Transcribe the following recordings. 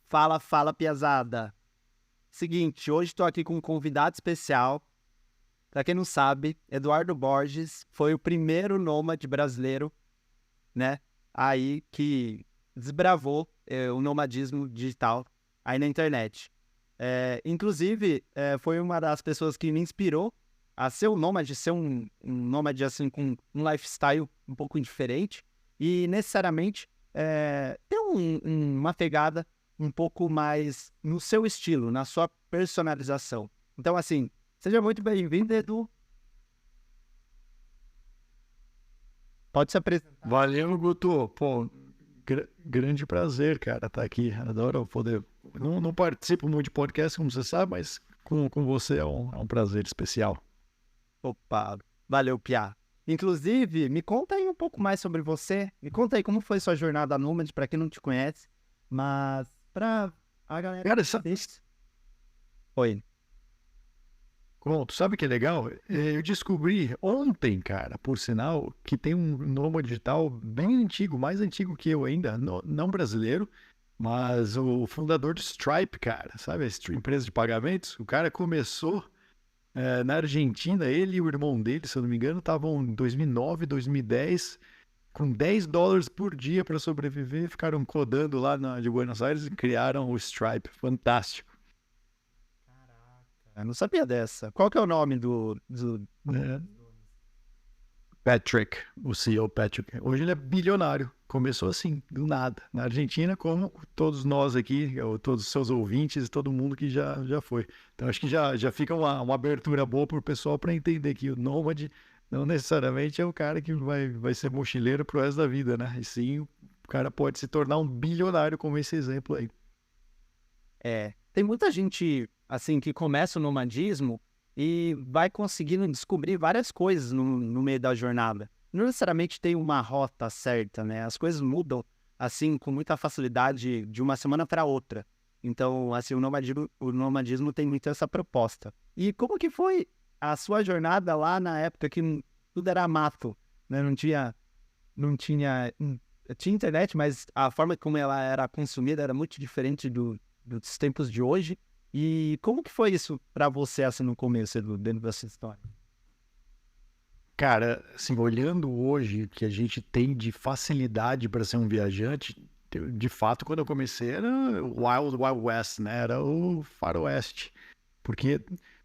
Fala, fala, piazada. Seguinte, hoje estou aqui com um convidado especial. Para quem não sabe, Eduardo Borges foi o primeiro nômade brasileiro, né? Aí que desbravou o nomadismo digital aí na internet. Inclusive, foi uma das pessoas que me inspirou a ser um nômade, ser um nômade assim com um lifestyle um pouco diferente e necessariamente ter uma pegada um pouco mais no seu estilo, na sua personalização. Então, assim, seja muito bem-vindo, Edu. Pode se apresentar. Valeu, Guto. Pô, grande prazer, cara, estar aqui. Adoro poder. Não participo muito de podcast, como você sabe, mas com você é um prazer especial. Opa, valeu, Piá. Inclusive, me conta aí um pouco mais sobre você. Me conta aí como foi sua jornada nômade, para quem não te conhece. Mas, pra a galera... Cara, Oi. tu sabe o que é legal? Eu descobri ontem, cara, por sinal, que tem um nômade digital bem antigo, mais antigo que eu ainda, não brasileiro, mas o fundador do Stripe, cara, sabe? A empresa de pagamentos. O cara começou na Argentina, ele e o irmão dele, se eu não me engano, estavam em 2009, 2010, com $10 por dia para sobreviver, ficaram codando lá de Buenos Aires e criaram o Stripe. Fantástico. Eu não sabia dessa. Qual que é o nome do... É. Patrick, o CEO Patrick. Hoje ele é bilionário. Começou assim, do nada. Na Argentina, como todos nós aqui, todos os seus ouvintes, todo mundo que já foi. Então acho que já fica uma abertura boa para o pessoal para entender que o nômade não necessariamente é o cara que vai ser mochileiro pro resto da vida, né? E sim, o cara pode se tornar um bilionário, como esse exemplo aí. Tem muita gente, assim, que começa o nomadismo e vai conseguindo descobrir várias coisas no meio da jornada. Não necessariamente tem uma rota certa, né? As coisas mudam, assim, com muita facilidade de uma semana para outra. Então, assim, o nomadismo tem muito essa proposta. E como que foi a sua jornada lá na época que tudo era mato, né? Tinha internet, mas a forma como ela era consumida era muito diferente dos tempos de hoje. E como que foi isso para você, assim, no começo, Edu, dentro dessa história? Cara, assim, olhando hoje o que a gente tem de facilidade para ser um viajante, de fato, quando eu comecei era o Wild Wild West, né? Era o faroeste. Porque,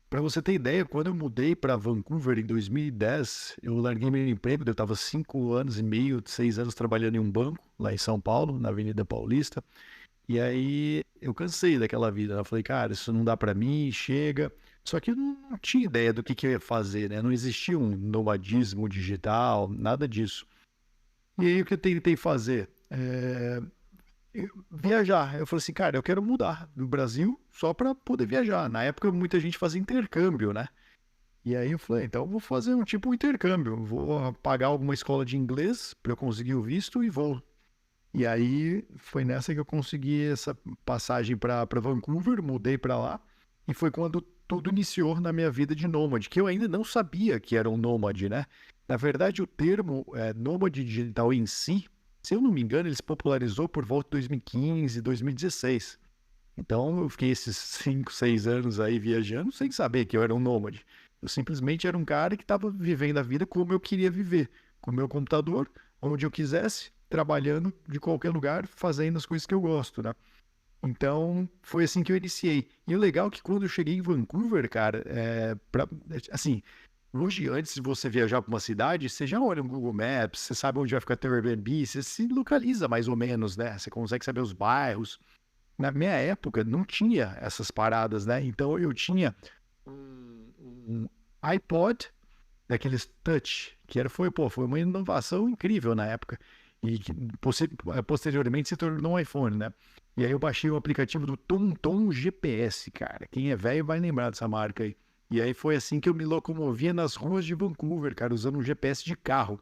para você ter ideia, quando eu mudei para Vancouver em 2010, eu larguei meu emprego, eu estava 5 anos e meio, 6 anos trabalhando em um banco, lá em São Paulo, na Avenida Paulista. E aí eu cansei daquela vida, né? Eu falei, cara, isso não dá para mim, chega. Só que eu não tinha ideia do que eu ia fazer, né? Não existia um nomadismo digital, nada disso. E aí o que eu tentei fazer? Viajar. Eu falei assim, cara, eu quero mudar do Brasil só para poder viajar. Na época muita gente fazia intercâmbio, né? E aí eu falei, então eu vou fazer um tipo de intercâmbio. Vou pagar alguma escola de inglês para eu conseguir o visto e vou. E aí foi nessa que eu consegui essa passagem para Vancouver, mudei para lá. E foi quando tudo iniciou na minha vida de nômade, que eu ainda não sabia que era um nômade, né? Na verdade, o termo nômade digital em si, se eu não me engano, ele se popularizou por volta de 2015, 2016. Então eu fiquei esses 5, 6 anos aí viajando sem saber que eu era um nômade. Eu simplesmente era um cara que estava vivendo a vida como eu queria viver, com o meu computador, onde eu quisesse, trabalhando de qualquer lugar, fazendo as coisas que eu gosto, né? Então, foi assim que eu iniciei. E o legal é que quando eu cheguei em Vancouver, cara, assim, hoje, antes de você viajar para uma cidade, você já olha no Google Maps, você sabe onde vai ficar teu Airbnb, você se localiza mais ou menos, né? Você consegue saber os bairros. Na minha época, não tinha essas paradas, né? Então, eu tinha um iPod, daqueles touch, foi uma inovação incrível na época. E que posteriormente se tornou um iPhone, né? E aí eu baixei o aplicativo do TomTom GPS, cara. Quem é velho vai lembrar dessa marca aí. E aí foi assim que eu me locomovia nas ruas de Vancouver, cara, usando um GPS de carro.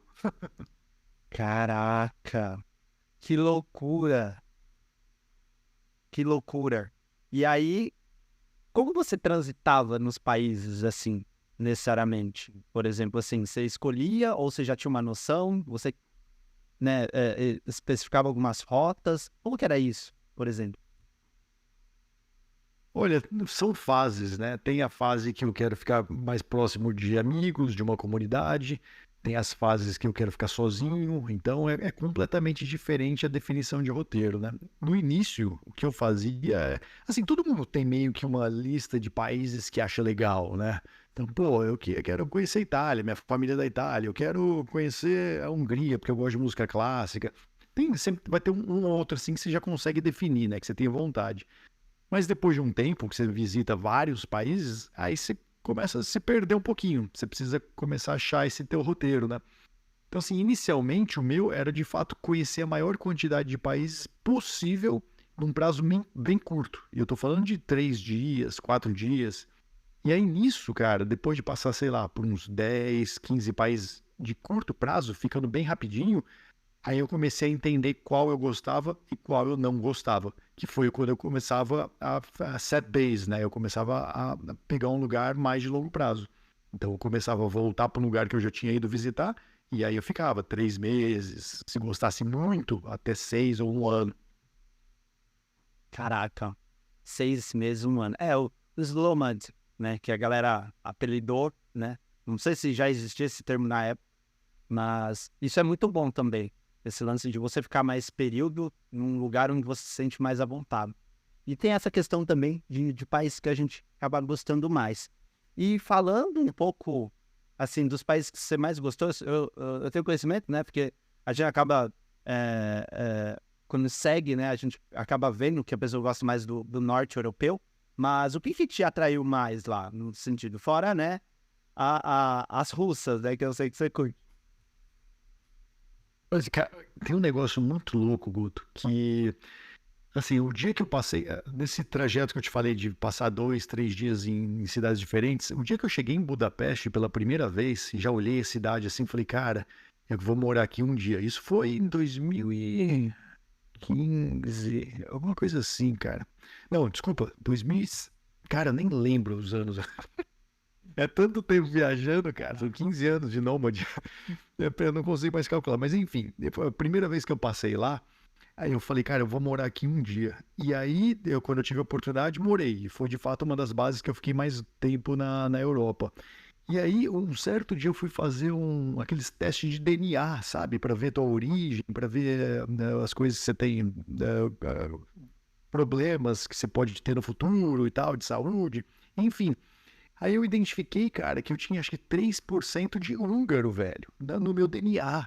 Caraca, que loucura, que loucura. E aí, como você transitava nos países, assim, necessariamente? Por exemplo, assim, você escolhia ou você já tinha uma noção? Você, né, especificava algumas rotas? Como que era isso, por exemplo? Olha, são fases, né? Tem a fase que eu quero ficar mais próximo de amigos, de uma comunidade. Tem as fases que eu quero ficar sozinho. Então é completamente diferente a definição de roteiro, né? No início, o que eu fazia é... Assim, todo mundo tem meio que uma lista de países que acha legal, né? Então, pô, quero conhecer a Itália, minha família é da Itália. Eu quero conhecer a Hungria, porque eu gosto de música clássica. Sempre vai ter um ou outro assim que você já consegue definir, né? Que você tem vontade. Mas depois de um tempo que você visita vários países, aí você começa a se perder um pouquinho. Você precisa começar a achar esse teu roteiro, né? Então, assim, inicialmente o meu era de fato conhecer a maior quantidade de países possível num prazo bem curto. E eu tô falando de 3 dias, 4 dias. E aí nisso, cara, depois de passar, sei lá, por uns 10, 15 países de curto prazo, ficando bem rapidinho, aí eu comecei a entender qual eu gostava e qual eu não gostava, que foi quando eu começava a set base, né? Eu começava a pegar um lugar mais de longo prazo. Então eu começava a voltar para um lugar que eu já tinha ido visitar, e aí eu ficava 3 meses, se gostasse muito, até 6 ou 1 ano. Caraca, 6 meses, 1 ano. O Slowmad, né? Que a galera apelidou, né? Não sei se já existia esse termo na época, mas isso é muito bom também. Esse lance de você ficar mais período num lugar onde você se sente mais à vontade. E tem essa questão também de países que a gente acaba gostando mais. E falando um pouco, assim, dos países que você mais gostou, eu tenho conhecimento, né? Porque a gente acaba, quando segue, né? A gente acaba vendo que a pessoa gosta mais do norte europeu. Mas o que te atraiu mais lá, no sentido? Fora, né? As russas, né? Que eu sei que você curte. Mas, cara, tem um negócio muito louco, Guto, que, assim, o dia que eu passei, nesse trajeto que eu te falei de passar 2, 3 dias em cidades diferentes, o dia que eu cheguei em Budapeste pela primeira vez, e já olhei a cidade assim, falei, cara, eu vou morar aqui um dia. Isso foi em 2015, alguma coisa assim, cara. Não, desculpa, 2000, cara, eu nem lembro os anos. É tanto tempo viajando, cara, são 15 anos de nômade. Eu não consigo mais calcular, mas enfim, foi a primeira vez que eu passei lá. Aí eu falei, cara, eu vou morar aqui um dia. E aí, quando eu tive a oportunidade, morei. E foi de fato uma das bases que eu fiquei mais tempo na Europa. E aí, um certo dia eu fui fazer aqueles testes de DNA, sabe? Para ver tua origem, para ver as coisas que você tem, problemas que você pode ter no futuro e tal, de saúde. Enfim. Aí eu identifiquei, cara, que eu tinha acho que 3% de húngaro, velho, no meu DNA.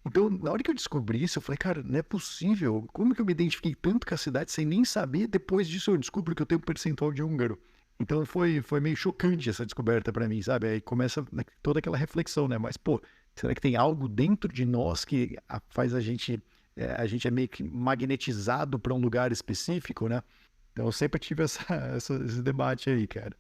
Então, na hora que eu descobri isso, eu falei, cara, não é possível. Como que eu me identifiquei tanto com a cidade sem nem saber? Depois disso eu descubro que eu tenho um percentual de húngaro. Então foi meio chocante essa descoberta pra mim, sabe? Aí começa toda aquela reflexão, né? Mas, pô, será que tem algo dentro de nós que faz a gente é meio que magnetizado pra um lugar específico, né? Então eu sempre tive esse debate aí, cara.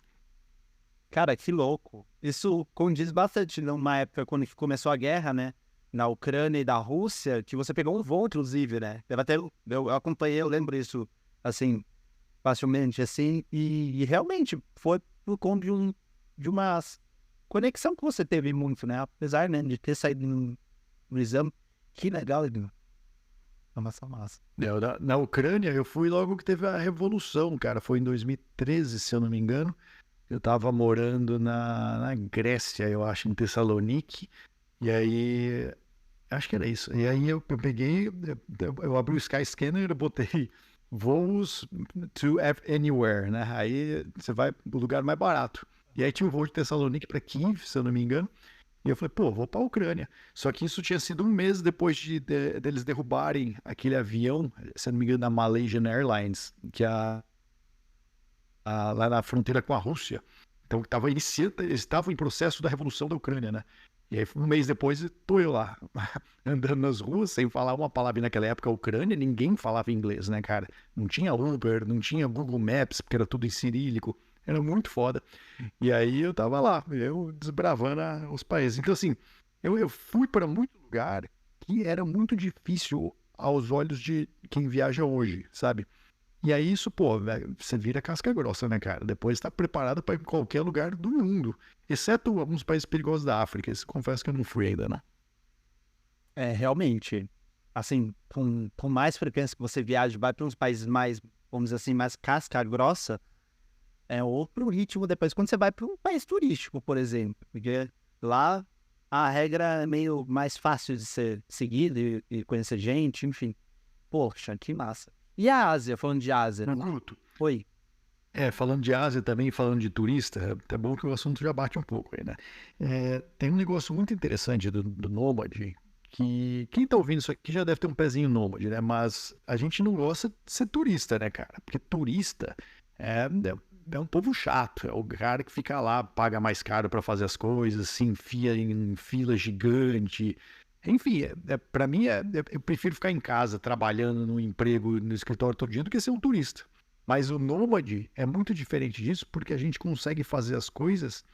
Cara, que louco. Isso condiz bastante numa época quando começou a guerra, né? Na Ucrânia e da Rússia, que você pegou um voo, inclusive, né? Eu acompanhei, eu lembro isso, assim, facilmente, assim. E realmente foi por conta de uma conexão que você teve muito, né? Apesar, né, de ter saído no exame. Que legal, Edu. É massa, massa. Na Ucrânia, eu fui logo que teve a revolução, cara. Foi em 2013, se eu não me engano. Eu tava morando na Grécia, eu acho, em Tessalonique. E aí, acho que era isso. E aí eu peguei, eu abri o Skyscanner e botei voos to anywhere, né? Aí você vai pro lugar mais barato. E aí tinha um voo de Tessalonique para Kiev, se eu não me engano. E eu falei, pô, vou pra Ucrânia. Só que isso tinha sido um mês depois deles derrubarem aquele avião, se eu não me engano, da Malaysian Airlines, que lá na fronteira com a Rússia. Então estava iniciando, eles estavam em processo da revolução da Ucrânia, né? E aí, um mês depois, tô eu lá, andando nas ruas, sem falar uma palavra. E naquela época, a Ucrânia, ninguém falava inglês, né, cara? Não tinha Uber, não tinha Google Maps, porque era tudo em cirílico. Era muito foda. E aí eu tava lá, eu desbravando os países. Então, assim, eu fui para muito lugar que era muito difícil aos olhos de quem viaja hoje, sabe? E aí isso, pô, velho, você vira casca grossa, né, cara? Depois tá preparado para ir em qualquer lugar do mundo, exceto alguns países perigosos da África. Isso confesso que eu não fui ainda, né? Realmente, assim, com mais frequência que você viaja, vai para uns países mais, vamos dizer assim, mais casca grossa, é outro ritmo depois quando você vai para um país turístico, por exemplo, porque lá a regra é meio mais fácil de ser seguida e conhecer gente, enfim. Poxa, que massa. E a Ásia, falando de Ásia? Guto, Oi. falando de Ásia também, falando de turista, é bom que o assunto já bate um pouco aí, né? Tem um negócio muito interessante do Nômade, que quem tá ouvindo isso aqui já deve ter um pezinho nômade, né? Mas a gente não gosta de ser turista, né, cara? Porque turista é um povo chato, é o cara que fica lá, paga mais caro para fazer as coisas, se enfia em fila gigante. Enfim, para mim, eu prefiro ficar em casa, trabalhando no emprego, no escritório todo dia, do que ser um turista. Mas o nômade é muito diferente disso, porque a gente consegue fazer as coisas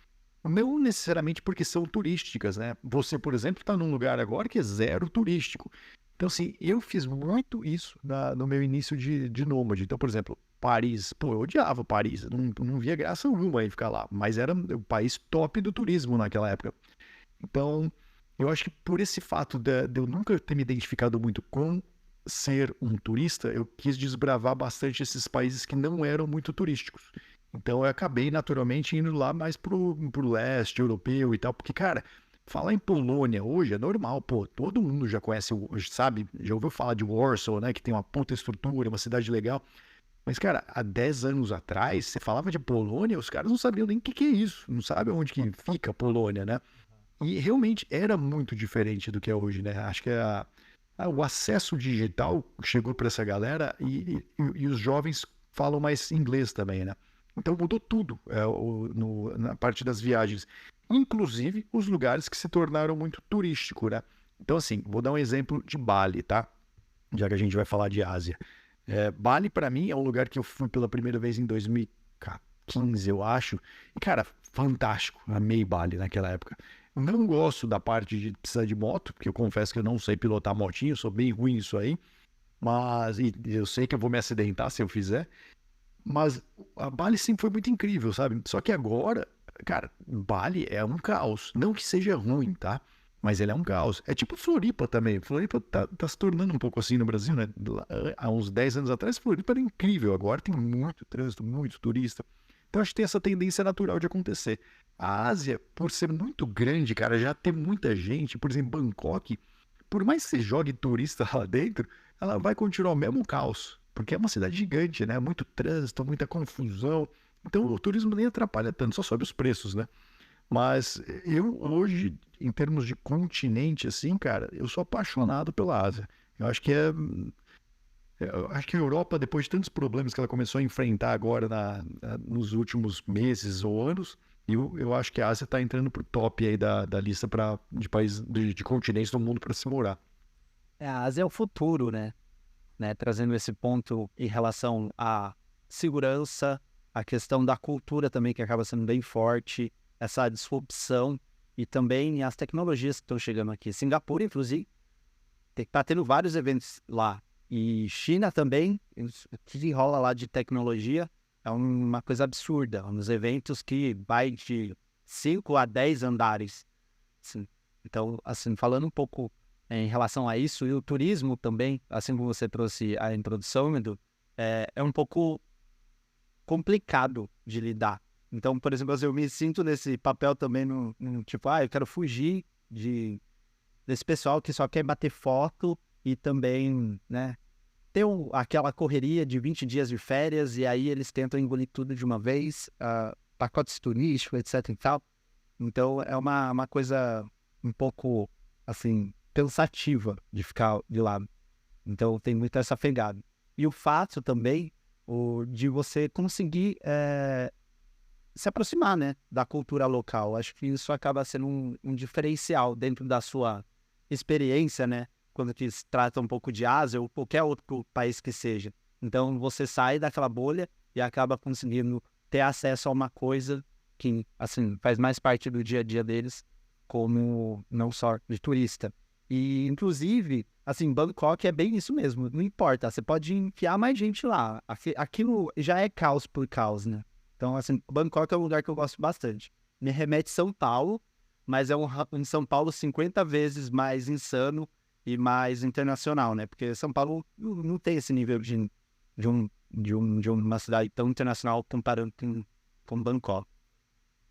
não necessariamente porque são turísticas, né? Você, por exemplo, está num lugar agora que é zero turístico. Então, assim, eu fiz muito isso no meu início de nômade. Então, por exemplo, Paris. Pô, eu odiava Paris. Eu não via graça alguma em ficar lá. Mas era o país top do turismo naquela época. Então, eu acho que por esse fato de eu nunca ter me identificado muito com ser um turista, eu quis desbravar bastante esses países que não eram muito turísticos. Então eu acabei naturalmente indo lá mais pro leste europeu e tal, porque, cara, falar em Polônia hoje é normal, pô, todo mundo já conhece, sabe, já ouviu falar de Warsaw, né, que tem uma puta estrutura, uma cidade legal. Mas, cara, há 10 anos atrás, você falava de Polônia, os caras não sabiam nem o que é isso, não sabem onde que fica a Polônia, né? E realmente era muito diferente do que é hoje, né? Acho que o acesso digital chegou para essa galera e os jovens falam mais inglês também, né? Então mudou tudo na parte das viagens, inclusive os lugares que se tornaram muito turísticos, né? Então, assim, vou dar um exemplo de Bali, tá? Já que a gente vai falar de Ásia. Bali, para mim, é um lugar que eu fui pela primeira vez em 2015, eu acho. E, cara, fantástico. Amei Bali naquela época. Não gosto da parte de precisar de moto, porque eu confesso que eu não sei pilotar motinho, sou bem ruim nisso aí. Mas e eu sei que eu vou me acidentar se eu fizer. Mas a Bali sempre foi muito incrível, sabe? Só que agora, cara, Bali é um caos. Não que seja ruim, tá? Mas ele é um caos. É tipo Floripa também. Floripa tá se tornando um pouco assim no Brasil, né? Há uns 10 anos atrás, Floripa era incrível. Agora tem muito trânsito, muito turista. Então acho que tem essa tendência natural de acontecer. A Ásia, por ser muito grande, cara, já tem muita gente. Por exemplo, Bangkok, por mais que você jogue turista lá dentro, ela vai continuar o mesmo caos. Porque é uma cidade gigante, né? Muito trânsito, muita confusão. Então o turismo nem atrapalha tanto, só sobe os preços, né? Mas eu hoje, em termos de continente, assim, cara, eu sou apaixonado pela Ásia. Eu acho que eu acho que a Europa, depois de tantos problemas que ela começou a enfrentar agora nos últimos meses ou anos, eu acho que a Ásia está entrando pro top aí da lista de países, de continentes do mundo para se morar. A Ásia é o futuro, né? Trazendo esse ponto em relação à segurança, a questão da cultura também, que acaba sendo bem forte, essa disrupção e também as tecnologias que estão chegando aqui. Singapura, inclusive, está tendo vários eventos lá. E China também, o que rola lá de tecnologia é uma coisa absurda. Uns eventos que vai de 5 a 10 andares. Assim. Então, assim, falando um pouco em relação a isso, e o turismo também, assim como você trouxe a introdução, Edu, é um pouco complicado de lidar. Então, por exemplo, eu me sinto nesse papel também, no tipo, eu quero fugir desse pessoal que só quer bater foto e também, né, ter aquela correria de 20 dias de férias e aí eles tentam engolir tudo de uma vez, pacotes turísticos, etc e tal. Então, é uma coisa um pouco, assim, pensativa de ficar de lado. Então, tem muito essa pegada. E o fato também de você conseguir se aproximar, né, da cultura local. Acho que isso acaba sendo um diferencial dentro da sua experiência, né, quando que se trata um pouco de Ásia ou qualquer outro país que seja. Então, você sai daquela bolha e acaba conseguindo ter acesso a uma coisa que, assim, faz mais parte do dia a dia deles, como não só de turista. E, inclusive, assim, Bangkok é bem isso mesmo, não importa, você pode enfiar mais gente lá. Aquilo já é caos por caos, né? Então, assim, Bangkok é um lugar que eu gosto bastante. Me remete a São Paulo, mas é um São Paulo 50 vezes mais insano e mais internacional, né? Porque São Paulo não tem esse nível de uma cidade tão internacional comparando com com Bangkok.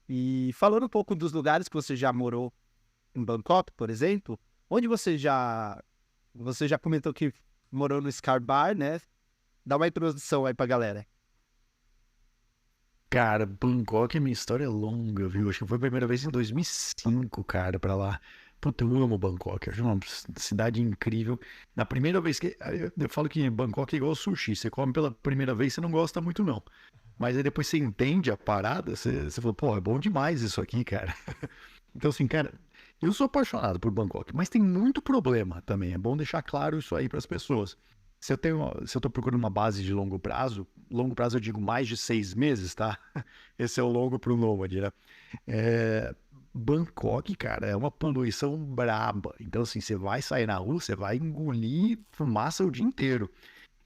E falando um pouco dos lugares que você já morou em Bangkok, por exemplo, onde você já comentou que morou no Scar Bar, né? Dá uma introdução aí pra galera. Cara, Bangkok, a minha história é longa, viu? Acho que foi a primeira vez em 2005, cara, pra lá. Puta, eu amo Bangkok, acho uma cidade incrível. Na primeira vez que. Eu falo que Bangkok é igual sushi, você come pela primeira vez, você não gosta muito, não. Mas aí depois você entende a parada, você fala, pô, é bom demais isso aqui, cara. Então, assim, cara, eu sou apaixonado por Bangkok, mas tem muito problema também. É bom deixar claro isso aí para as pessoas. Se eu tô procurando uma base de longo prazo eu digo mais de 6 meses, tá? Esse é o longo pro nômade, né? É, Bangkok, cara, é uma poluição braba. Então, assim, você vai sair na rua, você vai engolir fumaça o dia inteiro.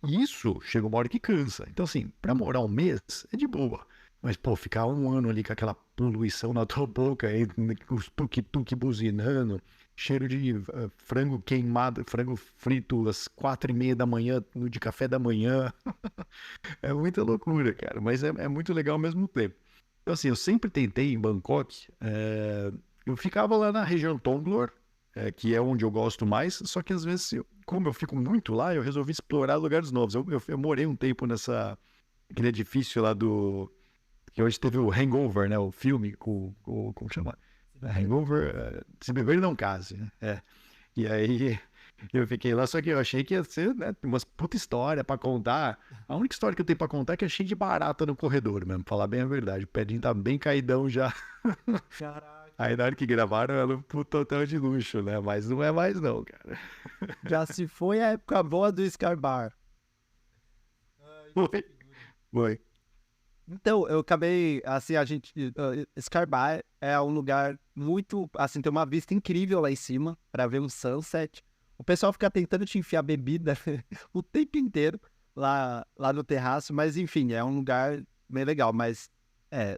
Isso chega uma hora que cansa. Então, assim, pra morar um mês é de boa. Mas, pô, ficar um ano ali com aquela poluição na tua boca, aí, os tuk-tuk buzinando, cheiro de frango queimado, frango frito às 4:30 da manhã, de café da manhã. É muita loucura, cara. Mas é muito legal ao mesmo tempo. Então, assim, eu sempre tentei em Bangkok. Eu ficava lá na região Tonglor, que é onde eu gosto mais. Só que às vezes, como eu fico muito lá, eu resolvi explorar lugares novos. Eu morei um tempo aquele edifício lá que hoje teve o Hangover, né? O filme, como chama? Hangover, Se Beber Não Case, né? E aí eu fiquei lá, só que eu achei que ia ser, né, uma puta história pra contar. A única história que eu tenho pra contar é que é cheio de barata no corredor mesmo, falar bem a verdade. O Pedrinho tá bem caidão já. Caraca. Aí na hora que gravaram, era um puta hotel de luxo, né? Mas não é mais não, cara. Já se foi a época boa do Scar Bar. Foi. Foi. Então, eu acabei, assim, Scar Bar é um lugar muito, assim, tem uma vista incrível lá em cima para ver um sunset. O pessoal fica tentando te enfiar bebida o tempo inteiro lá no terraço, mas enfim, é um lugar bem legal, mas é,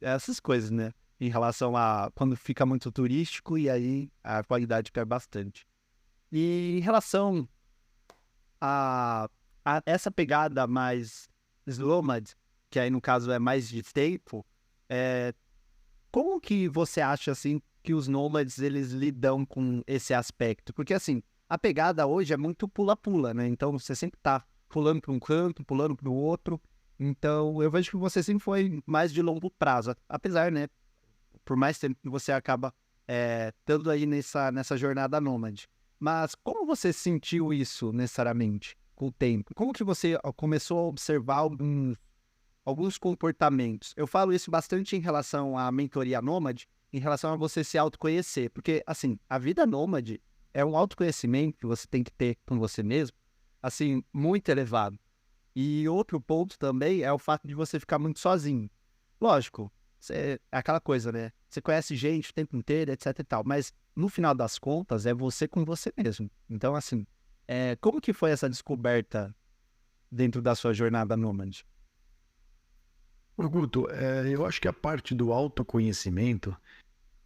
é essas coisas, né? Em relação a quando fica muito turístico e aí a qualidade cai bastante. E em relação a essa pegada mais Slomad, que aí no caso é mais de tempo, é, como que você acha assim que os nômades eles lidam com esse aspecto? Porque assim, a pegada hoje é muito pula-pula, né? Então você sempre tá pulando para um canto, pulando para o outro. Então eu vejo que você sempre foi mais de longo prazo, apesar, né? Por mais tempo que você acaba estando aí nessa jornada nômade. Mas como você sentiu isso necessariamente com o tempo? Como que você começou a observar alguns comportamentos? Eu falo isso bastante em relação à mentoria nômade, em relação a você se autoconhecer. Porque, assim, a vida nômade é um autoconhecimento que você tem que ter com você mesmo, assim, muito elevado. E outro ponto também é o fato de você ficar muito sozinho. Lógico, é aquela coisa, né? Você conhece gente o tempo inteiro, etc e tal. Mas, no final das contas, é você com você mesmo. Então, assim, como que foi essa descoberta dentro da sua jornada nômade? Ô, Guto, eu acho que a parte do autoconhecimento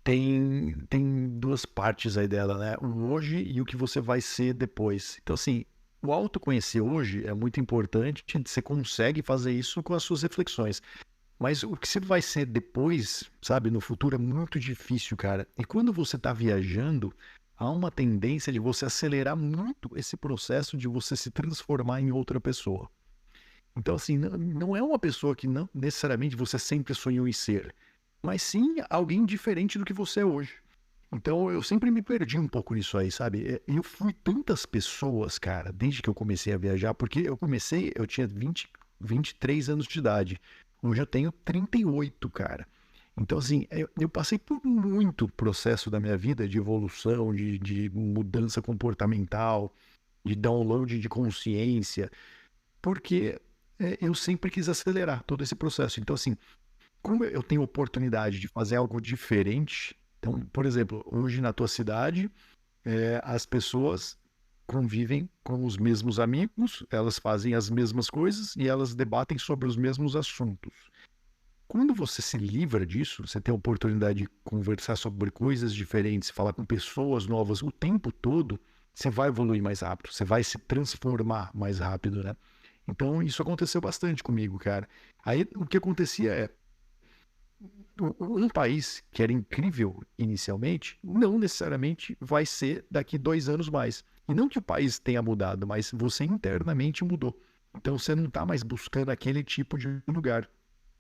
tem duas partes aí dela, né? O hoje e o que você vai ser depois. Então, assim, o autoconhecer hoje é muito importante, você consegue fazer isso com as suas reflexões. Mas o que você vai ser depois, sabe, no futuro é muito difícil, cara. E quando você tá viajando, há uma tendência de você acelerar muito esse processo de você se transformar em outra pessoa. Então, assim, não é uma pessoa que não necessariamente você sempre sonhou em ser, mas sim alguém diferente do que você é hoje. Então, eu sempre me perdi um pouco nisso aí, sabe? Eu fui tantas pessoas, cara, desde que eu comecei a viajar, porque eu tinha 23 anos de idade. Hoje eu tenho 38, cara. Então, assim, eu passei por muito processo da minha vida de evolução, de mudança comportamental, de download de consciência, porque eu sempre quis acelerar todo esse processo. Então, assim, como eu tenho oportunidade de fazer algo diferente, então, por exemplo, hoje na tua cidade, as pessoas convivem com os mesmos amigos, elas fazem as mesmas coisas e elas debatem sobre os mesmos assuntos. Quando você se livra disso, você tem a oportunidade de conversar sobre coisas diferentes, falar com pessoas novas o tempo todo, você vai evoluir mais rápido, você vai se transformar mais rápido, né? Então, isso aconteceu bastante comigo, cara. Aí, o que acontecia Um país que era incrível inicialmente, não necessariamente vai ser daqui 2 anos mais. E não que o país tenha mudado, mas você internamente mudou. Então você não está mais buscando aquele tipo de lugar.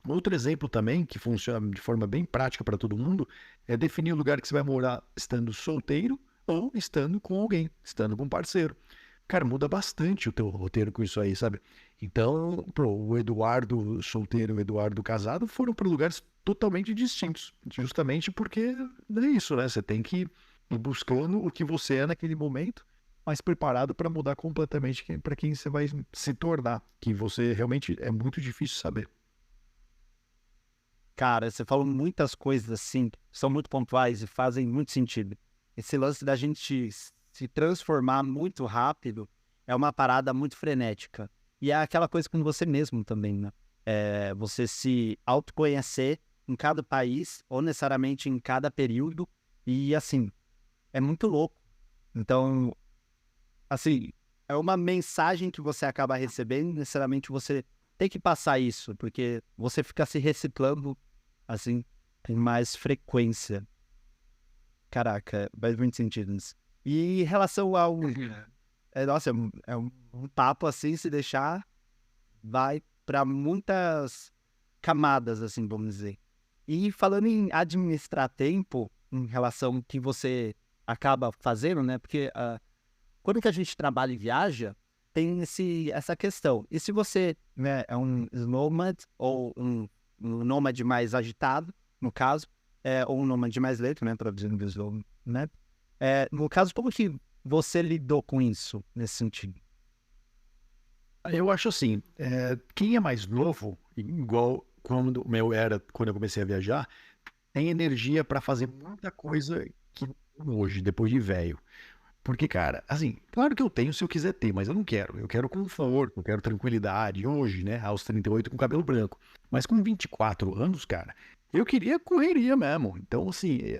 Outro exemplo também, que funciona de forma bem prática para todo mundo, é definir o lugar que você vai morar estando solteiro ou estando com alguém, estando com um parceiro. Cara, muda bastante o teu roteiro com isso aí, sabe? Então, o Eduardo solteiro e o Eduardo casado foram para lugares totalmente distintos. Justamente porque é isso, né? Você tem que ir buscando o que você é naquele momento, mas preparado para mudar completamente para quem você vai se tornar. Que você realmente é muito difícil saber. Cara, você falou muitas coisas assim, que são muito pontuais e fazem muito sentido. Esse lance da gente se transformar muito rápido é uma parada muito frenética. E é aquela coisa com você mesmo também, né? É você se autoconhecer em cada país, ou necessariamente em cada período, e assim, é muito louco. Então, assim, é uma mensagem que você acaba recebendo, necessariamente você tem que passar isso, porque você fica se reciclando, assim, com mais frequência. Caraca, faz muito sentido isso. E em relação ao... nossa, é um papo, assim, se deixar, vai para muitas camadas, assim, vamos dizer. E falando em administrar tempo, em relação ao que você acaba fazendo, né? Porque quando que a gente trabalha e viaja, tem essa questão. E se você, né, é um nomad ou um nômade mais agitado, no caso, ou um nômade mais lento, né, traduzindo do slow, né? No caso, como que você lidou com isso, nesse sentido? Eu acho assim, quem é mais novo, igual quando eu era, quando eu comecei a viajar, tem energia para fazer muita coisa que hoje, depois de velho. Porque, cara, assim, claro que eu tenho se eu quiser ter, mas eu não quero. Eu quero conforto, eu quero tranquilidade. Hoje, né, aos 38 com cabelo branco. Mas com 24 anos, cara, eu queria correria mesmo. Então, assim,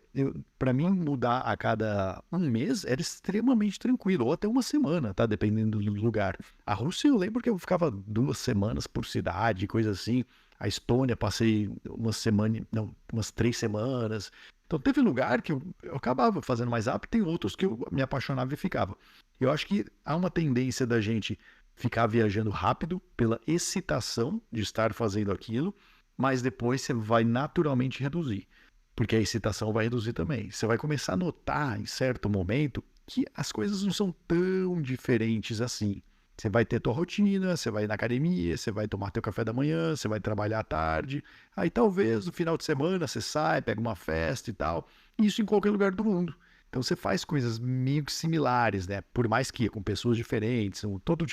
para mim mudar a cada um mês era extremamente tranquilo, ou até uma semana, tá? Dependendo do lugar. A Rússia eu lembro que eu ficava 2 semanas por cidade, coisa assim. A Estônia passei uma semana, não, umas 3 semanas. Então teve lugar que eu acabava fazendo mais rápido, tem outros que eu me apaixonava e ficava. Eu acho que há uma tendência da gente ficar viajando rápido pela excitação de estar fazendo aquilo, mas depois você vai naturalmente reduzir, porque a excitação vai reduzir também. Você vai começar a notar em certo momento que as coisas não são tão diferentes assim. Você vai ter tua rotina, você vai na academia, você vai tomar teu café da manhã, você vai trabalhar à tarde. Aí talvez no final de semana você sai, pega uma festa e tal. Isso em qualquer lugar do mundo. Então você faz coisas meio que similares, né? Por mais que com pessoas diferentes, todo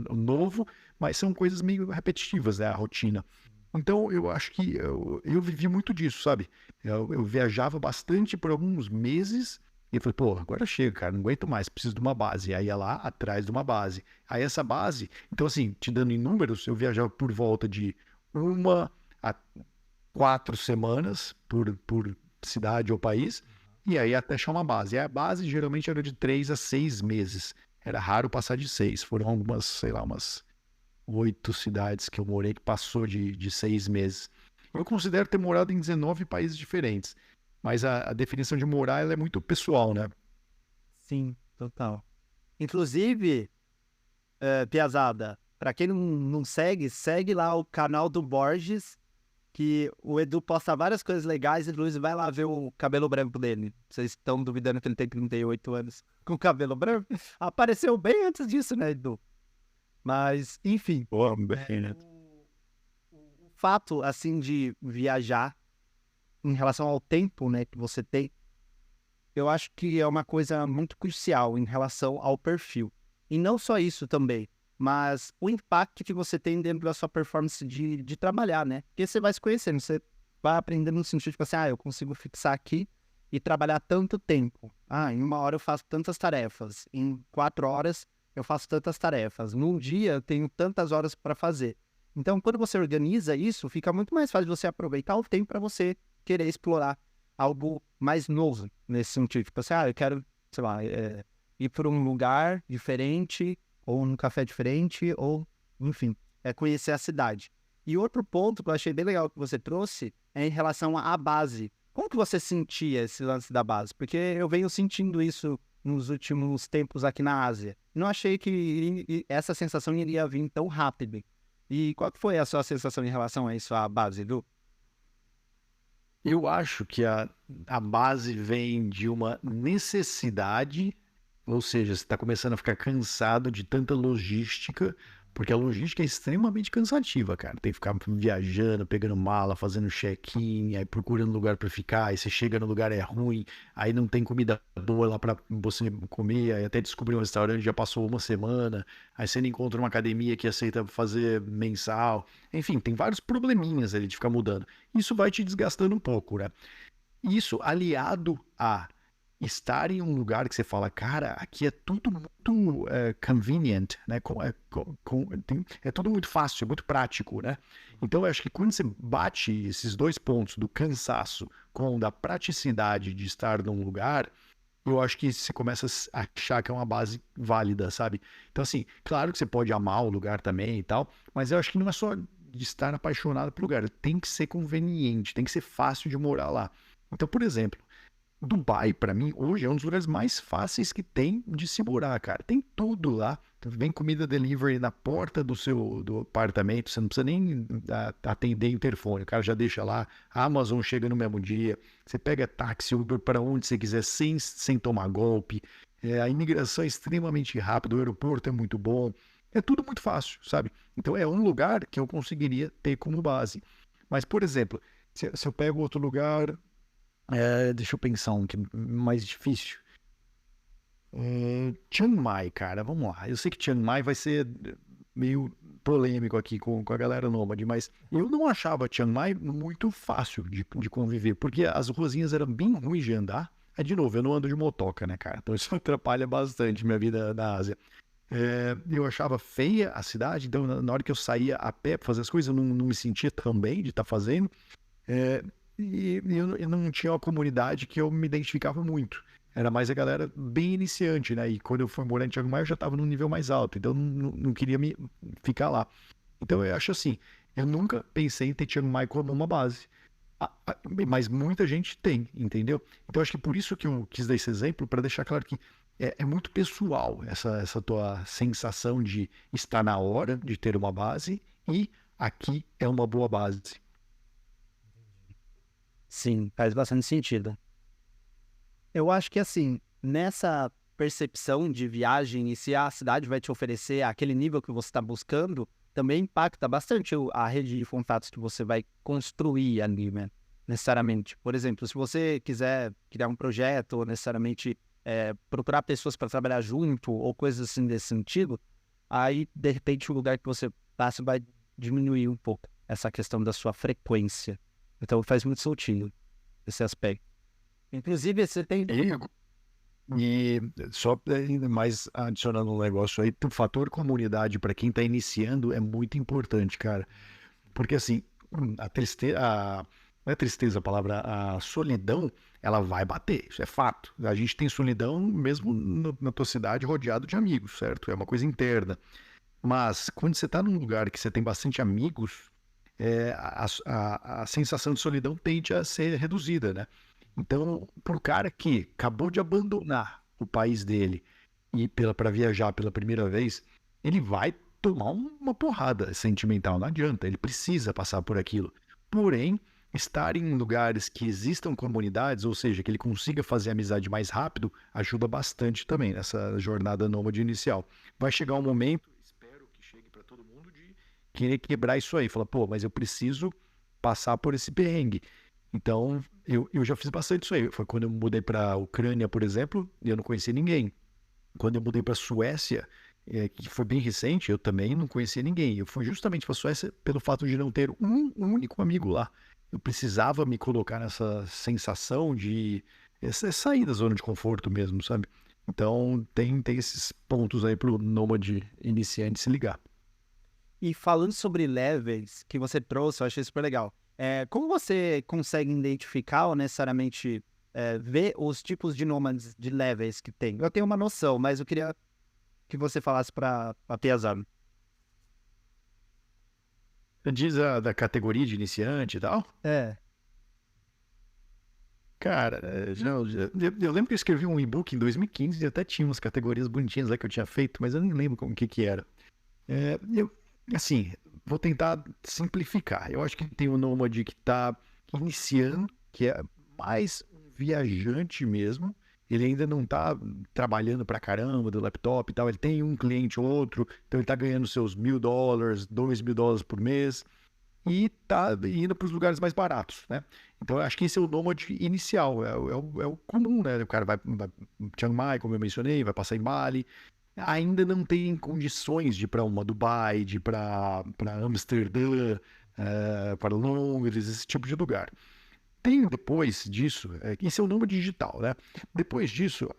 novo, mas são coisas meio repetitivas, né? A rotina. Então eu acho que eu vivi muito disso, sabe? Eu viajava bastante por alguns meses e eu falei, pô, agora chega, cara, não aguento mais, preciso de uma base. Aí ia lá atrás de uma base. Aí essa base, então assim, te dando em números, eu viajava por volta de 1 a 4 semanas por cidade ou país, e aí até achar uma base. E a base geralmente era de 3 a 6 meses. Era raro passar de 6. Foram algumas, sei lá, umas 8 cidades que eu morei que passou de 6 meses. Eu considero ter morado em 19 países diferentes. Mas a definição de morar ela é muito pessoal, né? Sim, total. Inclusive, Piazada, pra quem não segue, segue lá o canal do Borges, que o Edu posta várias coisas legais e o Luiz vai lá ver o cabelo branco dele. Vocês estão duvidando que ele tem 38 anos com cabelo branco? Apareceu bem antes disso, né, Edu? Mas, enfim. Pô, bem, né? O fato, assim, de viajar em relação ao tempo, né, que você tem, eu acho que é uma coisa muito crucial em relação ao perfil. E não só isso também, mas o impacto que você tem dentro da sua performance de trabalhar, né? Porque você vai se conhecendo, você vai aprendendo no sentido, tipo assim, eu consigo fixar aqui e trabalhar tanto tempo. Em 1 hora eu faço tantas tarefas, em 4 horas eu faço tantas tarefas, num dia eu tenho tantas horas para fazer. Então, quando você organiza isso, fica muito mais fácil de você aproveitar o tempo para você querer explorar algo mais novo nesse sentido. Tipo assim, eu quero, sei lá, ir para um lugar diferente, ou num café diferente, ou, enfim, conhecer a cidade. E outro ponto que eu achei bem legal que você trouxe é em relação à base. Como que você sentia esse lance da base? Porque eu venho sentindo isso nos últimos tempos aqui na Ásia. Não achei que essa sensação iria vir tão rápido. E qual que foi a sua sensação em relação a isso, à base, Lu? Eu acho que a base vem de uma necessidade, ou seja, você está começando a ficar cansado de tanta logística, porque a logística é extremamente cansativa, cara. Tem que ficar viajando, pegando mala, fazendo check-in, aí procurando lugar para ficar, aí você chega no lugar é ruim, aí não tem comida boa lá para você comer, aí até descobrir um restaurante já passou uma semana, aí você não encontra uma academia que aceita fazer mensal. Enfim, tem vários probleminhas ali de ficar mudando. Isso vai te desgastando um pouco, né? Isso aliado a estar em um lugar que você fala, cara, aqui é tudo muito convenient, né? É tudo muito fácil, muito prático, né? Então eu acho que quando você bate esses dois pontos do cansaço com da praticidade de estar num lugar, eu acho que você começa a achar que é uma base válida, sabe? Então, assim, claro que você pode amar o lugar também e tal, mas eu acho que não é só de estar apaixonado pelo lugar, tem que ser conveniente, tem que ser fácil de morar lá. Então, por exemplo, Dubai, pra mim, hoje é um dos lugares mais fáceis que tem de se morar, cara. Tem tudo lá. Vem comida delivery na porta do apartamento, você não precisa nem atender o interfone, o cara já deixa lá. A Amazon chega no mesmo dia. Você pega táxi, Uber para onde você quiser, sem tomar golpe. A imigração é extremamente rápida, o aeroporto é muito bom. É tudo muito fácil, sabe? Então é um lugar que eu conseguiria ter como base. Mas, por exemplo, se eu pego outro lugar, deixa eu pensar um que é mais difícil. Chiang Mai, cara, vamos lá. Eu sei que Chiang Mai vai ser meio polêmico aqui com a galera nômade, mas eu não achava Chiang Mai muito fácil de conviver, porque as ruazinhas eram bem ruins de andar. De novo, eu não ando de motoca, né, cara? Então isso atrapalha bastante minha vida na Ásia. Eu achava feia a cidade, então na hora que eu saía a pé pra fazer as coisas, eu não me sentia tão bem de estar fazendo. Eu não tinha uma comunidade que eu me identificava muito. Era mais a galera bem iniciante, né? E quando eu fui morar em Chiang Mai, eu já estava num nível mais alto, então eu não queria me ficar lá. Então eu acho assim, eu nunca pensei em ter Chiang Mai como uma base. Mas muita gente tem, entendeu? Então acho que por isso que eu quis dar esse exemplo, para deixar claro que é muito pessoal essa tua sensação de estar na hora de ter uma base e aqui é uma boa base. Sim, faz bastante sentido. Eu acho que assim, nessa percepção de viagem e se a cidade vai te oferecer aquele nível que você está buscando, também impacta bastante a rede de contatos que você vai construir ali, né? Necessariamente. Por exemplo, se você quiser criar um projeto ou necessariamente procurar pessoas para trabalhar junto ou coisas assim desse sentido, aí, de repente, o lugar que você passa vai diminuir um pouco essa questão da sua frequência. Então, faz muito sentido esse aspecto. Inclusive, você tem... E só ainda mais adicionando um negócio aí, o fator comunidade para quem está iniciando é muito importante, cara. Porque assim, a tristeza, não é tristeza a palavra, a solidão, ela vai bater, isso é fato. A gente tem solidão mesmo na tua cidade rodeado de amigos, certo? É uma coisa interna. Mas quando você está num lugar que você tem bastante amigos, a sensação de solidão tende a ser reduzida, né? Então, pro cara que acabou de abandonar o país dele e para viajar pela primeira vez, ele vai tomar uma porrada sentimental, não adianta, ele precisa passar por aquilo. Porém, estar em lugares que existam comunidades, ou seja, que ele consiga fazer amizade mais rápido, ajuda bastante também nessa jornada nômade inicial. Vai chegar um momento, espero que chegue para todo mundo, de querer quebrar isso aí, falar, pô, mas eu preciso passar por esse perrengue. Então, eu já fiz bastante isso aí. Foi quando eu mudei para a Ucrânia, por exemplo, e eu não conhecia ninguém. Quando eu mudei para a Suécia, que foi bem recente, eu também não conhecia ninguém. Eu fui justamente para a Suécia pelo fato de não ter um único amigo lá. Eu precisava me colocar nessa sensação de sair da zona de conforto mesmo, sabe? Então, tem esses pontos aí para o nômade iniciante se ligar. E falando sobre levels que você trouxe, eu achei super legal. Como você consegue identificar ou necessariamente ver os tipos de nômades de levels que tem? Eu tenho uma noção, mas eu queria que você falasse para Piazza. Diz da categoria de iniciante e tal? É. Cara, eu lembro que eu escrevi um e-book em 2015 e até tinha umas categorias bonitinhas lá que eu tinha feito, mas eu nem lembro como que era. Assim, vou tentar simplificar. Eu acho que tem o nômade que está iniciando, que é mais um viajante mesmo. Ele ainda não está trabalhando pra caramba do laptop e tal. Ele tem um cliente ou outro, então ele está ganhando seus $1.000, $2.000 por mês e tá indo para os lugares mais baratos, né? Então, eu acho que esse é o nômade inicial, é o comum, né? O cara vai em Chiang Mai, como eu mencionei, vai passar em Bali, ainda não tem condições de ir para uma Dubai, de ir para Amsterdã, para Londres, esse tipo de lugar. Tem depois disso, esse é o nômade digital, né? Depois disso,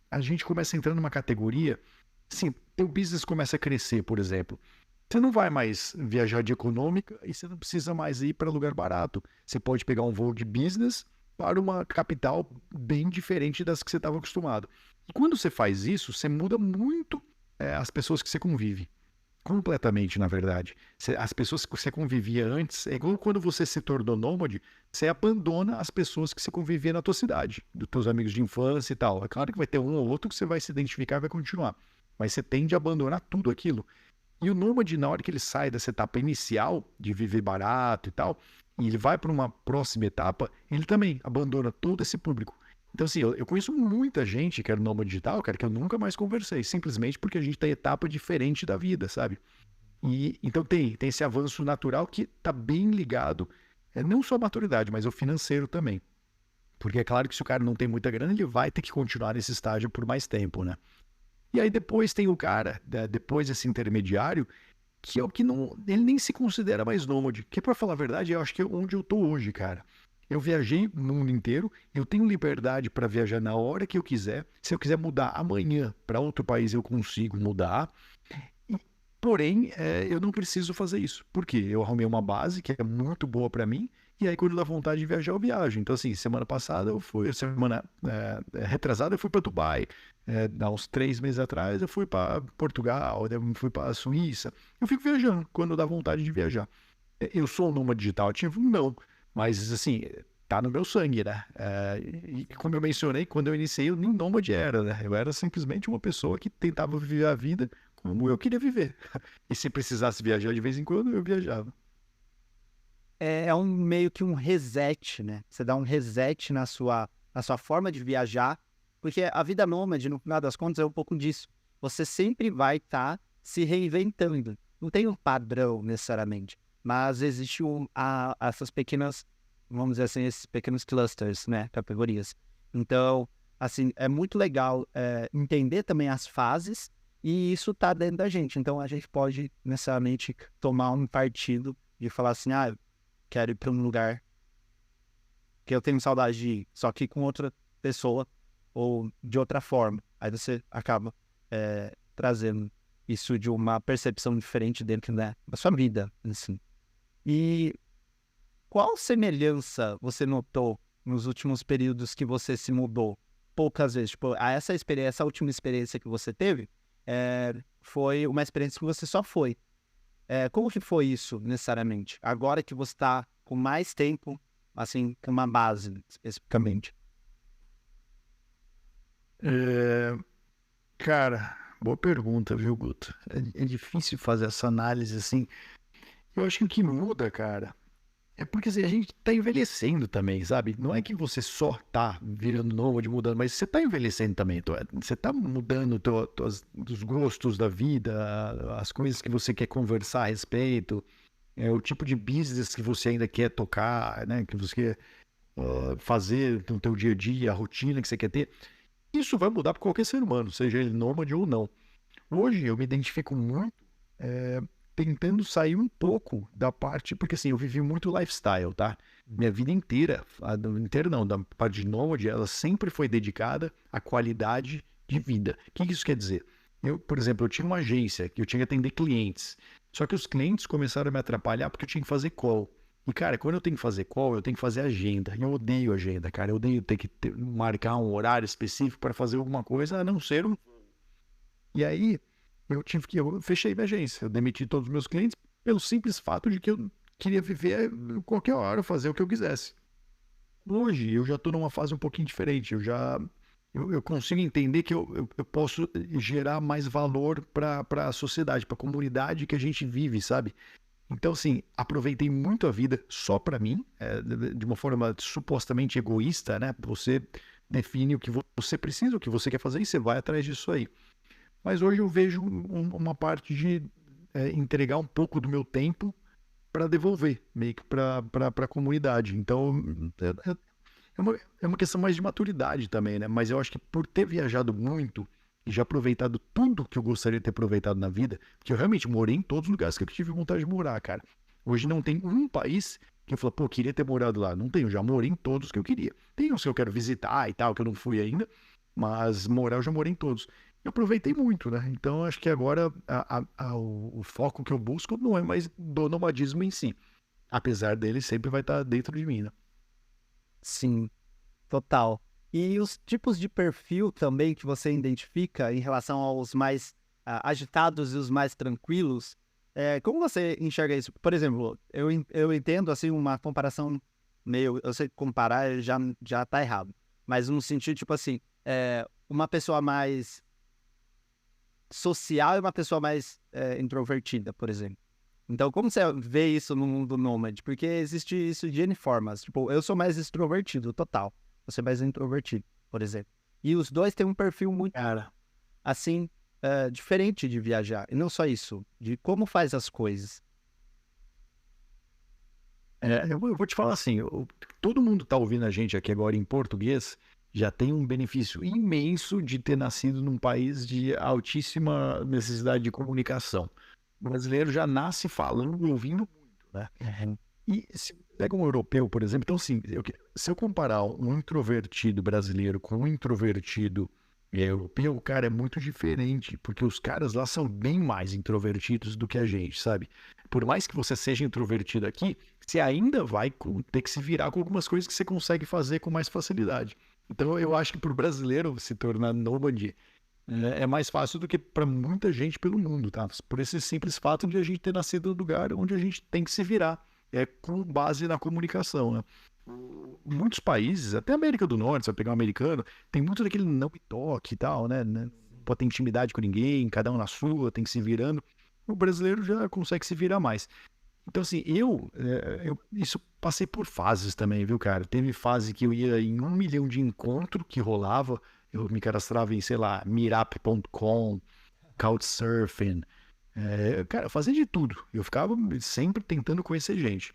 a gente começa a entrar numa categoria, assim, teu business começa a crescer, por exemplo. Você não vai mais viajar de econômica e você não precisa mais ir para lugar barato. Você pode pegar um voo de business para uma capital bem diferente das que você estava acostumado. E quando você faz isso, você muda muito as pessoas que você convive. Completamente, na verdade. As pessoas que você convivia antes, é igual quando você se tornou nômade, você abandona as pessoas que você convivia na tua cidade, dos teus amigos de infância e tal. É claro que vai ter um ou outro que você vai se identificar e vai continuar. Mas você tende a abandonar tudo aquilo. E o nômade, na hora que ele sai dessa etapa inicial de viver barato e tal, e ele vai para uma próxima etapa, ele também abandona todo esse público. Então, assim, eu conheço muita gente que era nômade digital, cara, que eu nunca mais conversei, simplesmente porque a gente tem etapa diferente da vida, sabe? E então tem esse avanço natural que está bem ligado, não só à maturidade, mas ao financeiro também. Porque é claro que se o cara não tem muita grana, ele vai ter que continuar nesse estágio por mais tempo, né? E aí depois tem o cara, depois desse intermediário, que é o que não, ele nem se considera mais nômade. Que pra falar a verdade, eu acho que é onde eu tô hoje, cara. Eu viajei no mundo inteiro, eu tenho liberdade para viajar na hora que eu quiser. Se eu quiser mudar amanhã para outro país, eu consigo mudar. Porém, eu não preciso fazer isso. Por quê? Eu arrumei uma base que é muito boa para mim, e aí quando dá vontade de viajar, eu viajo. Então, assim, semana passada eu fui, semana retrasada eu fui para Dubai. Há uns 3 meses atrás eu fui para Portugal, eu fui para Suíça. Eu fico viajando quando dá vontade de viajar. Eu sou um nômade digital ativo? Não. Mas, assim, tá no meu sangue, né? E como eu mencionei, quando eu iniciei, eu nem nômade era, né? Eu era simplesmente uma pessoa que tentava viver a vida como eu queria viver. E se precisasse viajar de vez em quando, eu viajava. É meio que um reset, né? Você dá um reset na sua forma de viajar, porque a vida nômade, no final das contas, é um pouco disso. Você sempre vai estar se reinventando. Não tem um padrão, necessariamente, mas existe essas pequenas, vamos dizer assim, esses pequenos clusters, né? Categorias. Então, assim, é muito legal entender também as fases, e isso tá dentro da gente. Então, a gente pode, necessariamente, tomar um partido de falar assim, quero ir para um lugar que eu tenho saudade de ir, só que com outra pessoa ou de outra forma. Aí você acaba trazendo isso de uma percepção diferente dentro da sua vida, assim. E qual semelhança você notou nos últimos períodos que você se mudou? Poucas vezes. Tipo, essa última experiência que você teve, foi uma experiência que você só foi. Como que foi isso, necessariamente? Agora que você está com mais tempo, assim, com uma base, especificamente. Cara, boa pergunta, viu, Guto? É difícil fazer essa análise assim. Eu acho que o que muda, cara, é porque assim, a gente tá envelhecendo também, sabe? Não é que você só tá virando nômade, mudando, mas você tá envelhecendo também. Você tá mudando os gostos da vida, as coisas que você quer conversar a respeito, o tipo de business que você ainda quer tocar, né? Que você quer fazer no teu dia a dia, a rotina que você quer ter. Isso vai mudar para qualquer ser humano, seja ele nômade ou não. Hoje eu me identifico muito tentando sair um pouco da parte, porque assim, eu vivi muito lifestyle, tá? Minha vida inteira, inteira não, da parte de nômade, ela sempre foi dedicada à qualidade de vida. O que isso quer dizer? Eu, por exemplo, eu tinha uma agência que eu tinha que atender clientes, só que os clientes começaram a me atrapalhar porque eu tinha que fazer call. E, cara, quando eu tenho que fazer call, eu tenho que fazer agenda. E eu odeio agenda, cara. Eu odeio ter que marcar um horário específico para fazer alguma coisa, a não ser um. E aí, eu fechei minha agência. Eu demiti todos os meus clientes, pelo simples fato de que eu queria viver qualquer hora, fazer o que eu quisesse. Hoje eu já estou numa fase um pouquinho diferente, eu consigo entender que eu posso gerar mais valor para a sociedade, para a comunidade que a gente vive, sabe? Então, assim, aproveitei muito a vida só para mim, de uma forma supostamente egoísta, né? Você define o que você precisa, o que você quer fazer e você vai atrás disso aí. Mas hoje eu vejo uma parte de entregar um pouco do meu tempo para devolver, meio que para a comunidade. Então, é uma questão mais de maturidade também, né? Mas eu acho que por ter viajado muito e já aproveitado tudo que eu gostaria de ter aproveitado na vida, porque eu realmente morei em todos os lugares que eu tive vontade de morar, cara. Hoje não tem um país que eu falo, pô, queria ter morado lá. Não tenho, eu já morei em todos que eu queria. Tem uns que eu quero visitar e tal, que eu não fui ainda, mas morar eu já morei em todos. Eu aproveitei muito, né? Então acho que agora o foco que eu busco não é mais do nomadismo em si. Apesar dele sempre vai estar dentro de mim, né? Sim, total. E os tipos de perfil também que você identifica em relação aos mais agitados e os mais tranquilos, como você enxerga isso? Por exemplo, eu entendo assim uma comparação meio, eu sei que comparar já tá errado, mas no sentido tipo assim, uma pessoa mais social e uma pessoa mais introvertida, por exemplo. Então, como você vê isso no mundo nômade? Porque existe isso de N formas. Tipo, eu sou mais extrovertido, total. Você é mais introvertido, por exemplo. E os dois têm um perfil muito, Cara, assim, diferente de viajar. E não só isso, de como faz as coisas. eu vou te falar assim, todo mundo tá ouvindo a gente aqui agora em português, já tem um benefício imenso de ter nascido num país de altíssima necessidade de comunicação. O brasileiro já nasce falando e ouvindo muito, né? Uhum. E se pega um europeu, por exemplo, então assim, se eu comparar um introvertido brasileiro com um introvertido europeu, o cara é muito diferente, porque os caras lá são bem mais introvertidos do que a gente, sabe? Por mais que você seja introvertido aqui, você ainda vai ter que se virar com algumas coisas que você consegue fazer com mais facilidade. Então eu acho que para o brasileiro se tornar nômade é mais fácil do que para muita gente pelo mundo, tá? Por esse simples fato de a gente ter nascido no lugar onde a gente tem que se virar, com base na comunicação, né? Muitos países, até a América do Norte, você vai pegar um americano, tem muito daquele não me toque e tal, né? Pode ter intimidade com ninguém, cada um na sua, tem que se virando. O brasileiro já consegue se virar mais. Então, assim, isso passei por fases também, viu, cara? Teve fase que eu ia em 1 milhão de encontro que rolava, eu me cadastrava em, sei lá, meetup.com, Couchsurfing, cara, eu fazia de tudo. Eu ficava sempre tentando conhecer gente.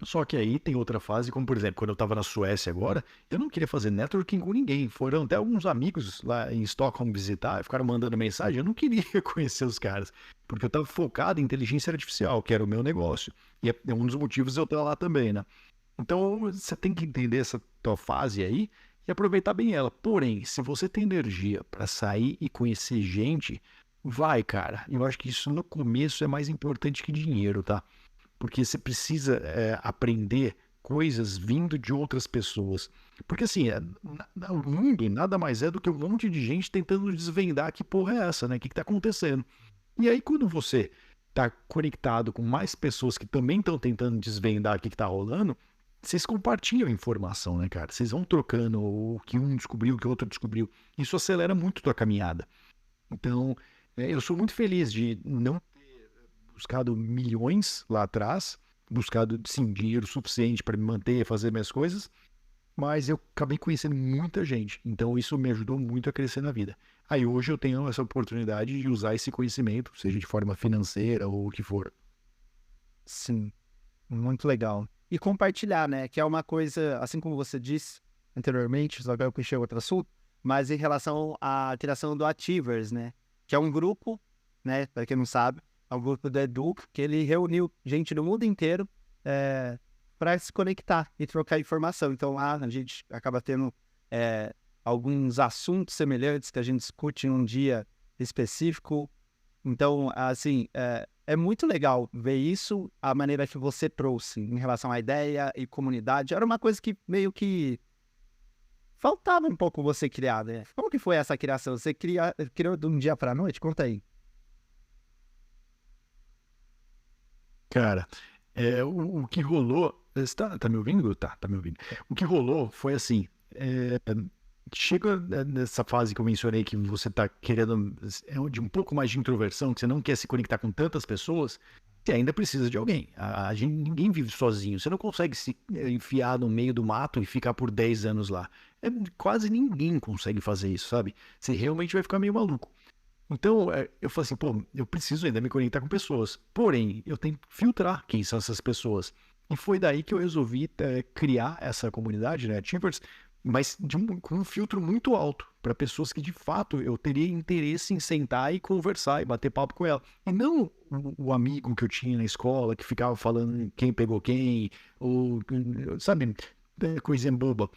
Só que aí tem outra fase, como por exemplo, quando eu tava na Suécia agora, eu não queria fazer networking com ninguém. Foram até alguns amigos lá em Stockholm visitar, ficaram mandando mensagem. Eu não queria conhecer os caras, porque eu tava focado em inteligência artificial, que era o meu negócio. E é um dos motivos de eu estar lá também, né? Então você tem que entender essa tua fase aí e aproveitar bem ela. Porém, se você tem energia para sair e conhecer gente, vai, cara. Eu acho que isso no começo é mais importante que dinheiro, tá? Porque você precisa aprender coisas vindo de outras pessoas. Porque assim, o mundo nada mais é do que um monte de gente tentando desvendar que porra é essa, né? O que está acontecendo? E aí, quando você está conectado com mais pessoas que também estão tentando desvendar o que está rolando, vocês compartilham a informação, né, cara? Vocês vão trocando o que um descobriu, o que o outro descobriu. Isso acelera muito a tua caminhada. Então, eu sou muito feliz de não buscado milhões lá atrás, buscado, sim, dinheiro suficiente para me manter, fazer minhas coisas, mas eu acabei conhecendo muita gente, então isso me ajudou muito a crescer na vida. Aí hoje eu tenho essa oportunidade de usar esse conhecimento, seja de forma financeira ou o que for. Sim, muito legal. E compartilhar, né? Que é uma coisa, assim como você disse anteriormente, só que eu puxei outro assunto, mas em relação à criação do Achievers, né? Que é um grupo, né? Para quem não sabe, é um grupo do Edu, que ele reuniu gente do mundo inteiro para se conectar e trocar informação. Então lá a gente acaba tendo alguns assuntos semelhantes que a gente discute em um dia específico. Então, assim, é muito legal ver isso, a maneira que você trouxe em relação à ideia e comunidade. Era uma coisa que meio que faltava um pouco você criar, né? Como que foi essa criação? Você criou de um dia para a noite? Conta aí. Cara, o que rolou. Você tá me ouvindo? Tá me ouvindo. O que rolou foi assim. Chega nessa fase que eu mencionei que você tá querendo de um pouco mais de introversão, que você não quer se conectar com tantas pessoas, você ainda precisa de alguém. Ninguém vive sozinho. Você não consegue se enfiar no meio do mato e ficar por 10 anos lá. Quase ninguém consegue fazer isso, sabe? Você realmente vai ficar meio maluco. Então, eu falei assim, pô, eu preciso ainda me conectar com pessoas. Porém, eu tenho que filtrar quem são essas pessoas. E foi daí que eu resolvi criar essa comunidade, né, Timbers, mas com um filtro muito alto, para pessoas que de fato eu teria interesse em sentar e conversar e bater papo com ela. E não o amigo que eu tinha na escola, que ficava falando quem pegou quem, ou, sabe, coisinha boba.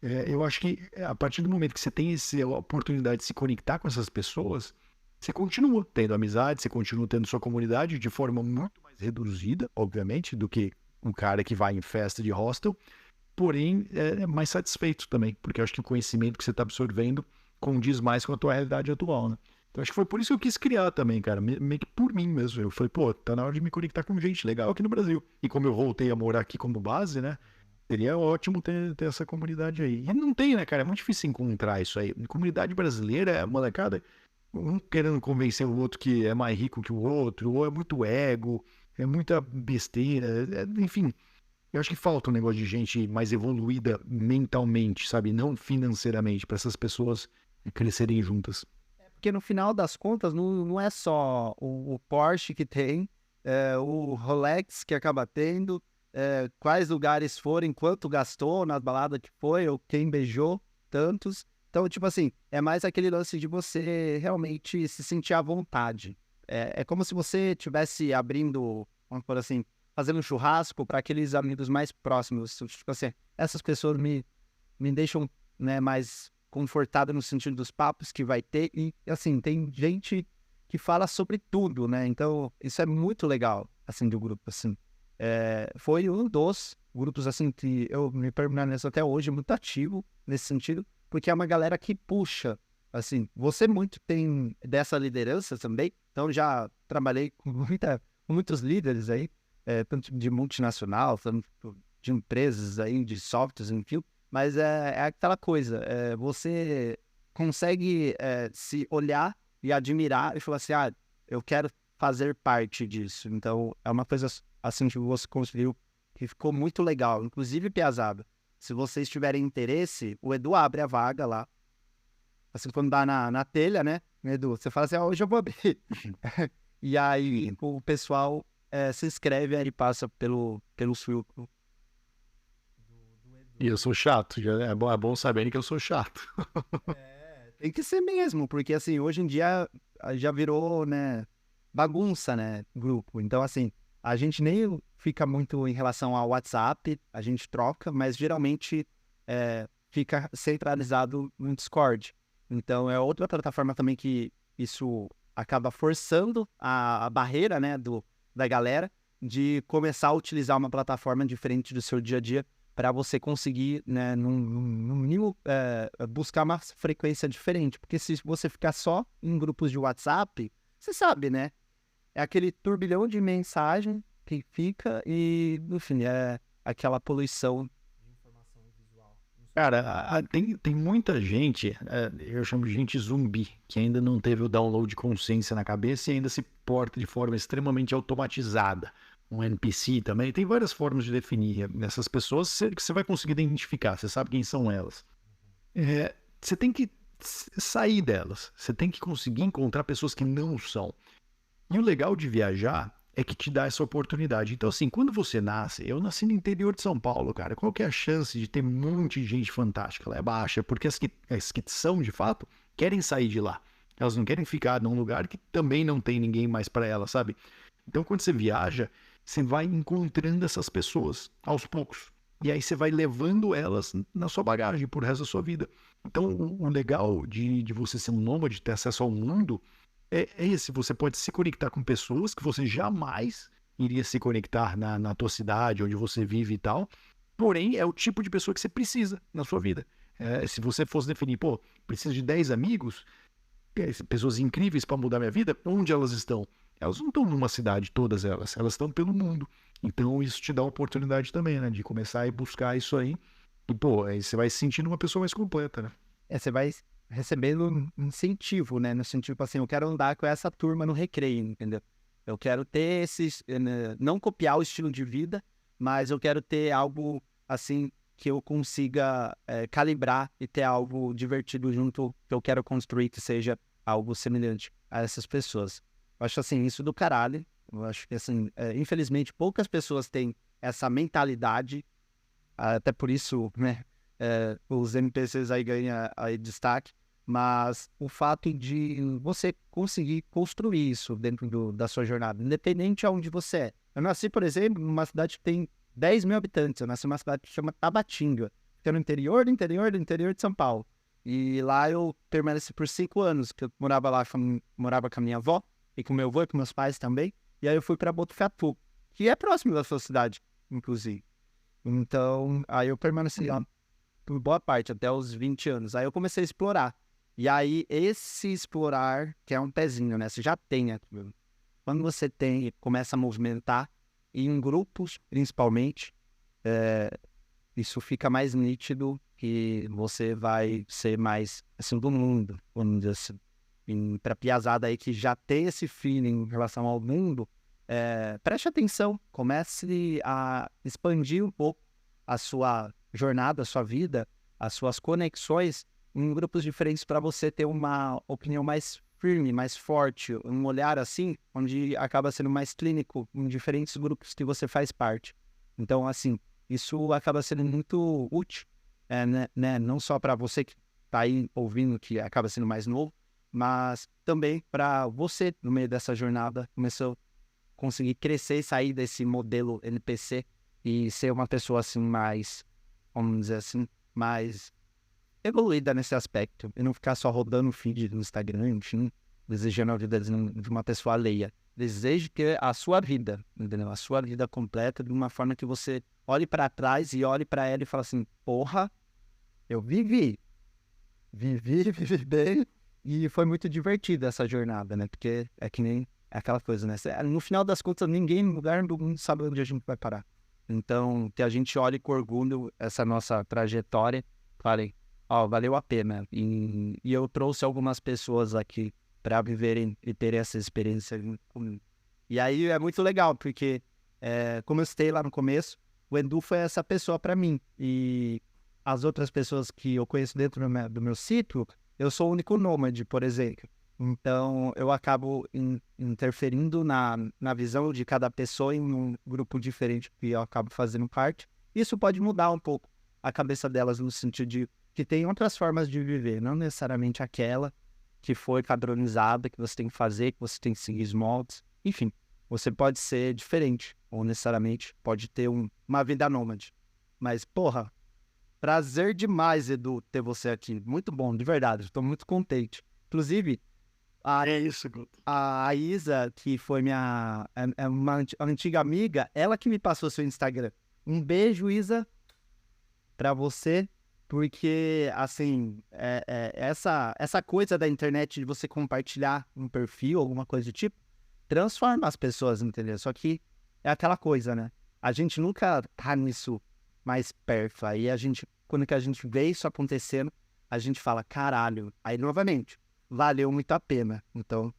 Eu acho que a partir do momento que você tem essa oportunidade de se conectar com essas pessoas, você continua tendo amizade, você continua tendo sua comunidade de forma muito mais reduzida, obviamente, do que um cara que vai em festa de hostel, porém é mais satisfeito também, porque eu acho que o conhecimento que você está absorvendo condiz mais com a tua realidade atual, né? Então acho que foi por isso que eu quis criar também, cara, meio que por mim mesmo. Eu falei, pô, tá na hora de me conectar com gente legal aqui no Brasil. E como eu voltei a morar aqui como base, né? Seria ótimo ter essa comunidade aí. E não tem, né, cara? É muito difícil encontrar isso aí. Comunidade brasileira, molecada, um querendo convencer o outro que é mais rico que o outro, ou é muito ego, é muita besteira, enfim. Eu acho que falta um negócio de gente mais evoluída mentalmente, sabe? Não financeiramente, para essas pessoas crescerem juntas. Porque no final das contas, não é só o Porsche que tem, o Rolex que acaba tendo, quais lugares foram, quanto gastou nas baladas que foi, ou quem beijou, tantos. Então, tipo assim, é mais aquele lance de você realmente se sentir à vontade. É como se você estivesse abrindo, vamos por assim, fazendo um churrasco para aqueles amigos mais próximos. Tipo assim, essas pessoas me deixam, né, mais confortado no sentido dos papos que vai ter. E, assim, tem gente que fala sobre tudo, né? Então, isso é muito legal, assim, do grupo, assim. Foi um dos grupos, assim, que eu me permaneço até hoje muito ativo nesse sentido, porque é uma galera que puxa, assim, você muito tem dessa liderança também, então já trabalhei com muitos líderes aí, tanto de multinacional, tanto de empresas aí, de softwares, enfim, mas é aquela coisa, você consegue se olhar e admirar e falar assim, eu quero fazer parte disso. Então, é uma coisa assim que você construiu que ficou muito legal. Inclusive, Piazada, se vocês tiverem interesse, o Edu abre a vaga lá. Assim, quando dá na telha, né, Edu? Você fala assim, hoje eu vou abrir. E aí, o pessoal se inscreve aí, passa pelo filtro. E eu sou chato, é bom saberem que eu sou chato. Tem que ser mesmo, porque assim, hoje em dia já virou, né, bagunça, né, grupo. Então, assim, a gente nem fica muito em relação ao WhatsApp, a gente troca, mas geralmente fica centralizado no Discord. Então, é outra plataforma também que isso acaba forçando a barreira, né, da galera de começar a utilizar uma plataforma diferente do seu dia a dia para você conseguir, né, no mínimo, buscar uma frequência diferente. Porque se você ficar só em grupos de WhatsApp, você sabe, né? É aquele turbilhão de mensagem que fica e, enfim, é aquela poluição. Cara, tem muita gente, eu chamo de gente zumbi, que ainda não teve o download de consciência na cabeça e ainda se porta de forma extremamente automatizada. Um NPC também, tem várias formas de definir essas pessoas que você vai conseguir identificar, você sabe quem são elas. Você tem que sair delas, você tem que conseguir encontrar pessoas que não são. E o legal de viajar é que te dá essa oportunidade. Então, assim, quando você nasce, eu nasci no interior de São Paulo, cara, qual que é a chance de ter um monte de gente fantástica? Ela é baixa, porque as que são, de fato, querem sair de lá. Elas não querem ficar num lugar que também não tem ninguém mais para elas, sabe? Então, quando você viaja, você vai encontrando essas pessoas aos poucos. E aí você vai levando elas na sua bagagem por resto da sua vida. Então, o legal de você ser um nômade, ter acesso ao mundo, é esse. Você pode se conectar com pessoas que você jamais iria se conectar na tua cidade, onde você vive e tal. Porém, é o tipo de pessoa que você precisa na sua vida. Se você fosse definir, pô, preciso de 10 amigos, pessoas incríveis para mudar minha vida, onde elas estão? elas não estão numa cidade, todas elas estão pelo mundo. Então isso te dá a oportunidade também, né, de começar a ir buscar isso aí. E, pô, aí você vai se sentindo uma pessoa mais completa, né? Você vai recebendo um incentivo, né? No sentido, assim, eu quero andar com essa turma no recreio, entendeu? Eu quero ter esses, não copiar o estilo de vida, mas eu quero ter algo, assim, que eu consiga calibrar e ter algo divertido junto, que eu quero construir, que seja algo semelhante a essas pessoas. Eu acho, assim, isso do caralho. Eu acho que, assim, infelizmente, poucas pessoas têm essa mentalidade, até por isso, né? Os NPCs aí ganham aí destaque, mas o fato de você conseguir construir isso dentro da sua jornada, independente de onde você é. Eu nasci, por exemplo, numa cidade que tem 10 mil habitantes, eu nasci numa cidade que chama Tabatinga, que é no interior do interior de São Paulo. E lá eu permaneci por 5 anos, que eu morava lá, morava com a minha avó, e com meu avô e com meus pais também, e aí eu fui para Botucatu, que é próximo da sua cidade, inclusive. Então, aí eu permaneci lá por boa parte, até os 20 anos. Aí eu comecei a explorar. E aí, esse explorar, que é um pezinho, né? Você já tem aquilo. Quando você tem, começa a movimentar, e em grupos, principalmente, isso fica mais nítido que você vai ser mais, assim, do mundo, vamos dizer assim. E pra piazada aí que já tem esse feeling em relação ao mundo, preste atenção, comece a expandir um pouco a sua jornada, a sua vida, as suas conexões em grupos diferentes para você ter uma opinião mais firme, mais forte, um olhar assim, onde acaba sendo mais clínico em diferentes grupos que você faz parte. Então, assim, isso acaba sendo muito útil, né? Não só para você que está aí ouvindo, que acaba sendo mais novo, mas também para você, no meio dessa jornada, começou a conseguir crescer e sair desse modelo NPC e ser uma pessoa assim mais, vamos dizer assim, mais evoluída nesse aspecto. E não ficar só rodando o feed do Instagram, enfim, desejando a vida de uma pessoa alheia. Deseje ter a sua vida, entendeu? A sua vida completa de uma forma que você olhe para trás e olhe para ela e fale assim, porra, eu vivi bem e foi muito divertida essa jornada, né? Porque é que nem aquela coisa, né? No final das contas, ninguém em lugar do mundo sabe onde a gente vai parar. Então, que a gente olhe com orgulho essa nossa trajetória, falei, ó, valeu a pena. E eu trouxe algumas pessoas aqui para viverem e terem essa experiência comigo. E aí é muito legal, porque, como eu citei lá no começo, o Edu foi essa pessoa para mim. E as outras pessoas que eu conheço dentro do meu ciclo, eu sou o único nômade, por exemplo. Então, eu acabo interferindo na visão de cada pessoa em um grupo diferente que eu acabo fazendo parte. Isso pode mudar um pouco a cabeça delas no sentido de que tem outras formas de viver, não necessariamente aquela que foi padronizada, que você tem que fazer, que você tem que seguir os moldes. Enfim, você pode ser diferente, ou necessariamente pode ter uma vida nômade. Mas, porra, prazer demais, Edu, ter você aqui. Muito bom, de verdade, estou muito contente. Inclusive, É isso, Guto. a Isa, que foi uma antiga amiga, ela que me passou seu Instagram. Um beijo, Isa, pra você, porque, assim, essa coisa da internet de você compartilhar um perfil, alguma coisa do tipo, transforma as pessoas, entendeu? Só que é aquela coisa, né? A gente nunca tá nisso mais perto. Aí quando que a gente vê isso acontecendo, a gente fala, caralho. Aí, novamente, valeu muito a pena. Então,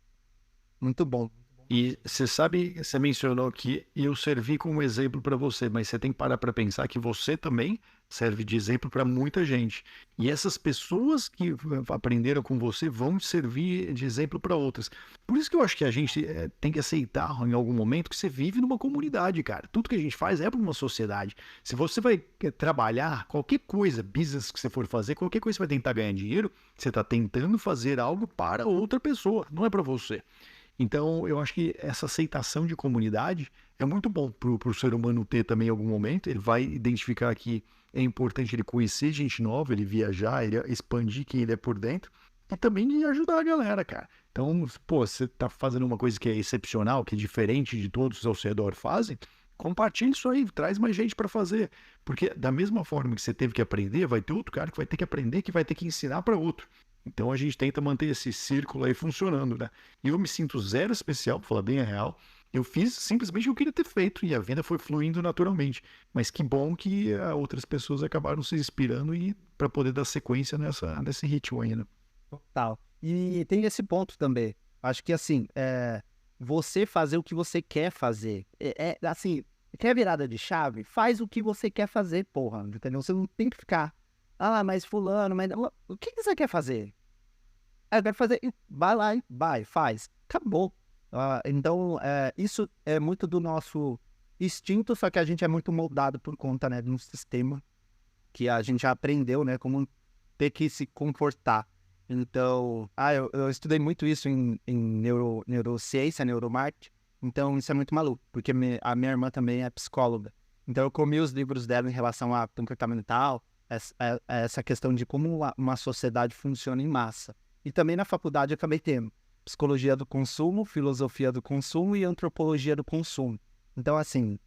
muito bom. E você sabe, você mencionou que eu servi como exemplo para você, mas você tem que parar para pensar que você também serve de exemplo para muita gente. E essas pessoas que aprenderam com você vão servir de exemplo para outras. Por isso que eu acho que a gente tem que aceitar em algum momento que você vive numa comunidade, cara. Tudo que a gente faz é para uma sociedade. Se você vai trabalhar, qualquer coisa, business que você for fazer, qualquer coisa que você vai tentar ganhar dinheiro, você está tentando fazer algo para outra pessoa, não é para você. Então, eu acho que essa aceitação de comunidade é muito bom para o ser humano ter também em algum momento. Ele vai identificar que é importante ele conhecer gente nova, ele viajar, ele expandir quem ele é por dentro e também de ajudar a galera, cara. Então, pô, você tá fazendo uma coisa que é excepcional, que é diferente de todos ao seu redor fazem, compartilhe isso aí, traz mais gente para fazer. Porque da mesma forma que você teve que aprender, vai ter outro cara que vai ter que aprender, que vai ter que ensinar para outro. Então a gente tenta manter esse círculo aí funcionando, né? E eu me sinto zero especial, pra falar bem a real. Eu fiz simplesmente o que eu queria ter feito e a venda foi fluindo naturalmente. Mas que bom que outras pessoas acabaram se inspirando e para poder dar sequência nesse ritmo aí, né? Total. E tem esse ponto também. Acho que assim, você fazer o que você quer fazer. Assim, quer virada de chave? Faz o que você quer fazer, porra. Entendeu? Você não tem que ficar. Ah, mas fulano, mas. O que você quer fazer? Eu quero fazer. Vai lá, vai, faz. Acabou. Então, isso é muito do nosso instinto, só que a gente é muito moldado por conta, né, de um sistema que a gente já aprendeu, né, como ter que se comportar. Então, eu estudei muito isso em neurociência, neuromarketing, então isso é muito maluco, porque a minha irmã também é psicóloga. Então eu comi os livros dela em relação a comportamental, essa questão de como uma sociedade funciona em massa. E também na faculdade eu acabei tendo psicologia do consumo, filosofia do consumo e antropologia do consumo. Então, assim,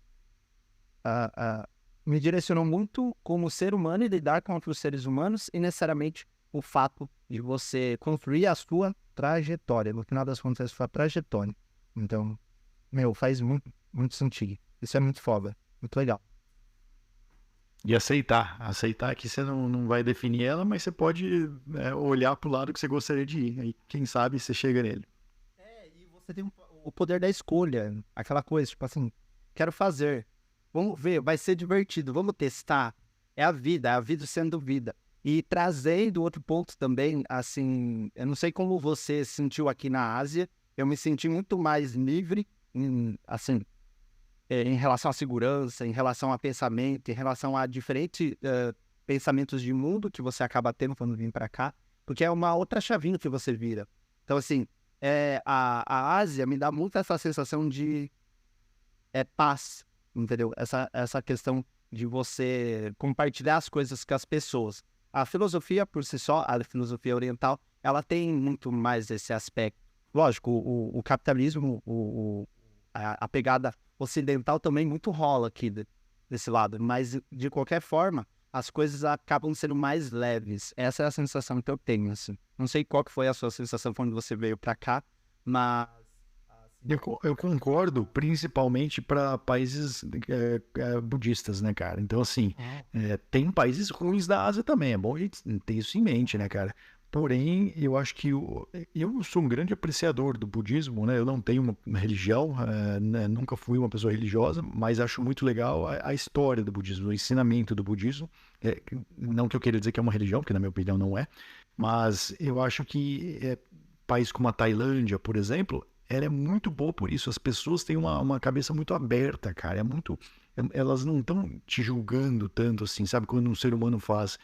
me direcionou muito como ser humano e lidar com outros seres humanos e necessariamente o fato de você construir a sua trajetória. No final das contas, é a sua trajetória. Então, faz muito, muito sentido. Isso é muito foda, muito legal. E aceitar que você não vai definir ela, mas você pode olhar para o lado que você gostaria de ir. Aí, quem sabe, você chega nele. E você tem o poder da escolha, aquela coisa, tipo assim, quero fazer. Vamos ver, vai ser divertido, vamos testar. É a vida sendo vida. E trazendo outro ponto também, assim, eu não sei como você se sentiu aqui na Ásia, eu me senti muito mais livre, assim, em relação à segurança, em relação a pensamento, em relação a diferentes pensamentos de mundo que você acaba tendo quando vem para cá, porque é uma outra chavinha que você vira. Então, assim, a Ásia me dá muito essa sensação de paz, entendeu? Essa questão de você compartilhar as coisas com as pessoas. A filosofia por si só, a filosofia oriental, ela tem muito mais esse aspecto. Lógico, o capitalismo, a pegada ocidental também muito rola aqui desse lado, mas de qualquer forma, as coisas acabam sendo mais leves. Essa é a sensação que eu tenho, assim. Não sei qual que foi a sua sensação quando você veio para cá, mas Eu concordo, principalmente para países budistas, né, cara? Então, assim, tem países ruins da Ásia também, é bom a gente ter isso em mente, né, cara? Porém, eu acho que eu sou um grande apreciador do budismo, né? Eu não tenho uma religião, né? Nunca fui uma pessoa religiosa, mas acho muito legal a história do budismo, o ensinamento do budismo. Não que eu queira dizer que é uma religião, porque na minha opinião não é, mas eu acho que país como a Tailândia, por exemplo, ela é muito boa por isso. As pessoas têm uma cabeça muito aberta, cara. Elas não estão te julgando tanto assim, sabe? Quando um ser humano faz.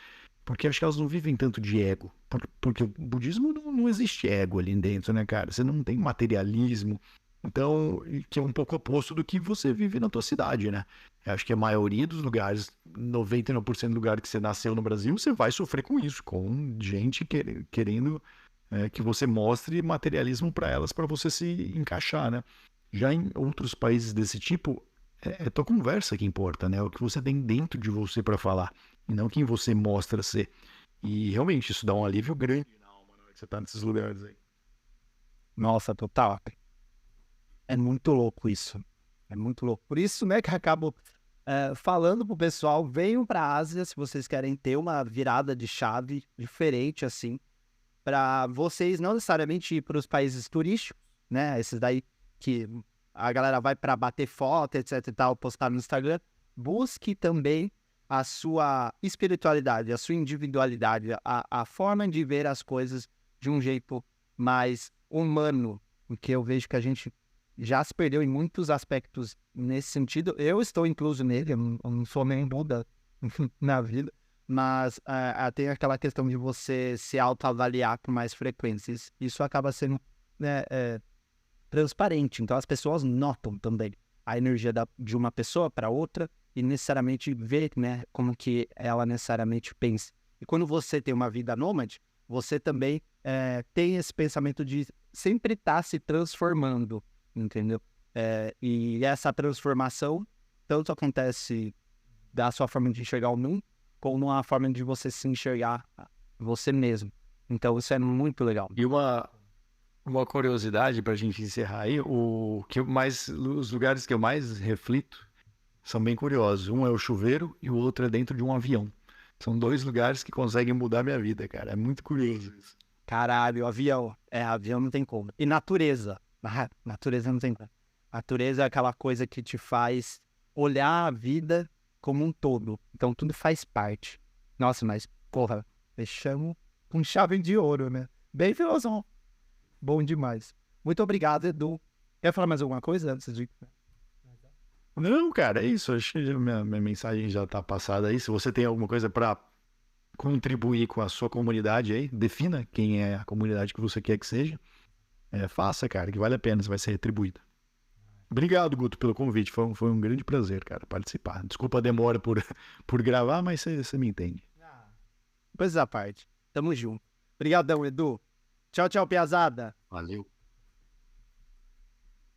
Porque acho que elas não vivem tanto de ego. Porque o budismo não existe ego ali dentro, né, cara? Você não tem materialismo. Então, que é um pouco oposto do que você vive na tua cidade, né? Eu acho que a maioria dos lugares, 99% do lugar que você nasceu no Brasil, você vai sofrer com isso, com gente querendo que você mostre materialismo para elas, para você se encaixar, né? Já em outros países desse tipo, é tua conversa que importa, né? O que você tem dentro de você para falar, e não quem você mostra ser. E realmente isso dá um alívio grande na alma na hora que você tá nesses lugares aí. nossa, total. É muito louco isso. É muito louco. Por isso, né, que eu acabo falando pro pessoal, venham pra Ásia se vocês querem ter uma virada de chave diferente, assim, para vocês não necessariamente ir para os países turísticos, né, esses daí que a galera vai para bater foto, etc e tal, postar no Instagram. Busque também a sua espiritualidade, a sua individualidade, a forma de ver as coisas de um jeito mais humano, porque eu vejo que a gente já se perdeu em muitos aspectos nesse sentido. Eu estou incluso nele, eu não sou nem Buda na vida, mas tem aquela questão de você se autoavaliar com mais frequência. Isso acaba sendo, né, transparente, então as pessoas notam também a energia de uma pessoa para outra e necessariamente ver, né, como que ela necessariamente pensa. E quando você tem uma vida nômade, você também tem esse pensamento de sempre estar se transformando, entendeu? E essa transformação tanto acontece da sua forma de enxergar o mundo, como uma forma de você se enxergar você mesmo. Então isso é muito legal. E uma curiosidade pra gente encerrar aí, os lugares que eu mais reflito são bem curiosos. Um é o chuveiro e o outro é dentro de um avião. São dois lugares que conseguem mudar minha vida, cara. É muito curioso isso. Caralho, avião. Avião não tem como. E natureza. Natureza não tem como. Natureza é aquela coisa que te faz olhar a vida como um todo. Então tudo faz parte. Nossa, mas, porra, fechamos com chave de ouro, né? Bem filosófico. Bom demais. Muito obrigado, Edu. Quer falar mais alguma coisa antes de... Não, cara, é isso. Acho que minha mensagem já tá passada aí. Se você tem alguma coisa pra contribuir com a sua comunidade aí, defina quem é a comunidade que você quer que seja. Faça, cara, que vale a pena, você vai ser retribuído. Obrigado, Guto, pelo convite. Foi um grande prazer, cara, participar. Desculpa a demora por gravar, mas você me entende. Coisa à parte. Tamo junto. Obrigadão, Edu. Tchau, tchau, piazada. Valeu.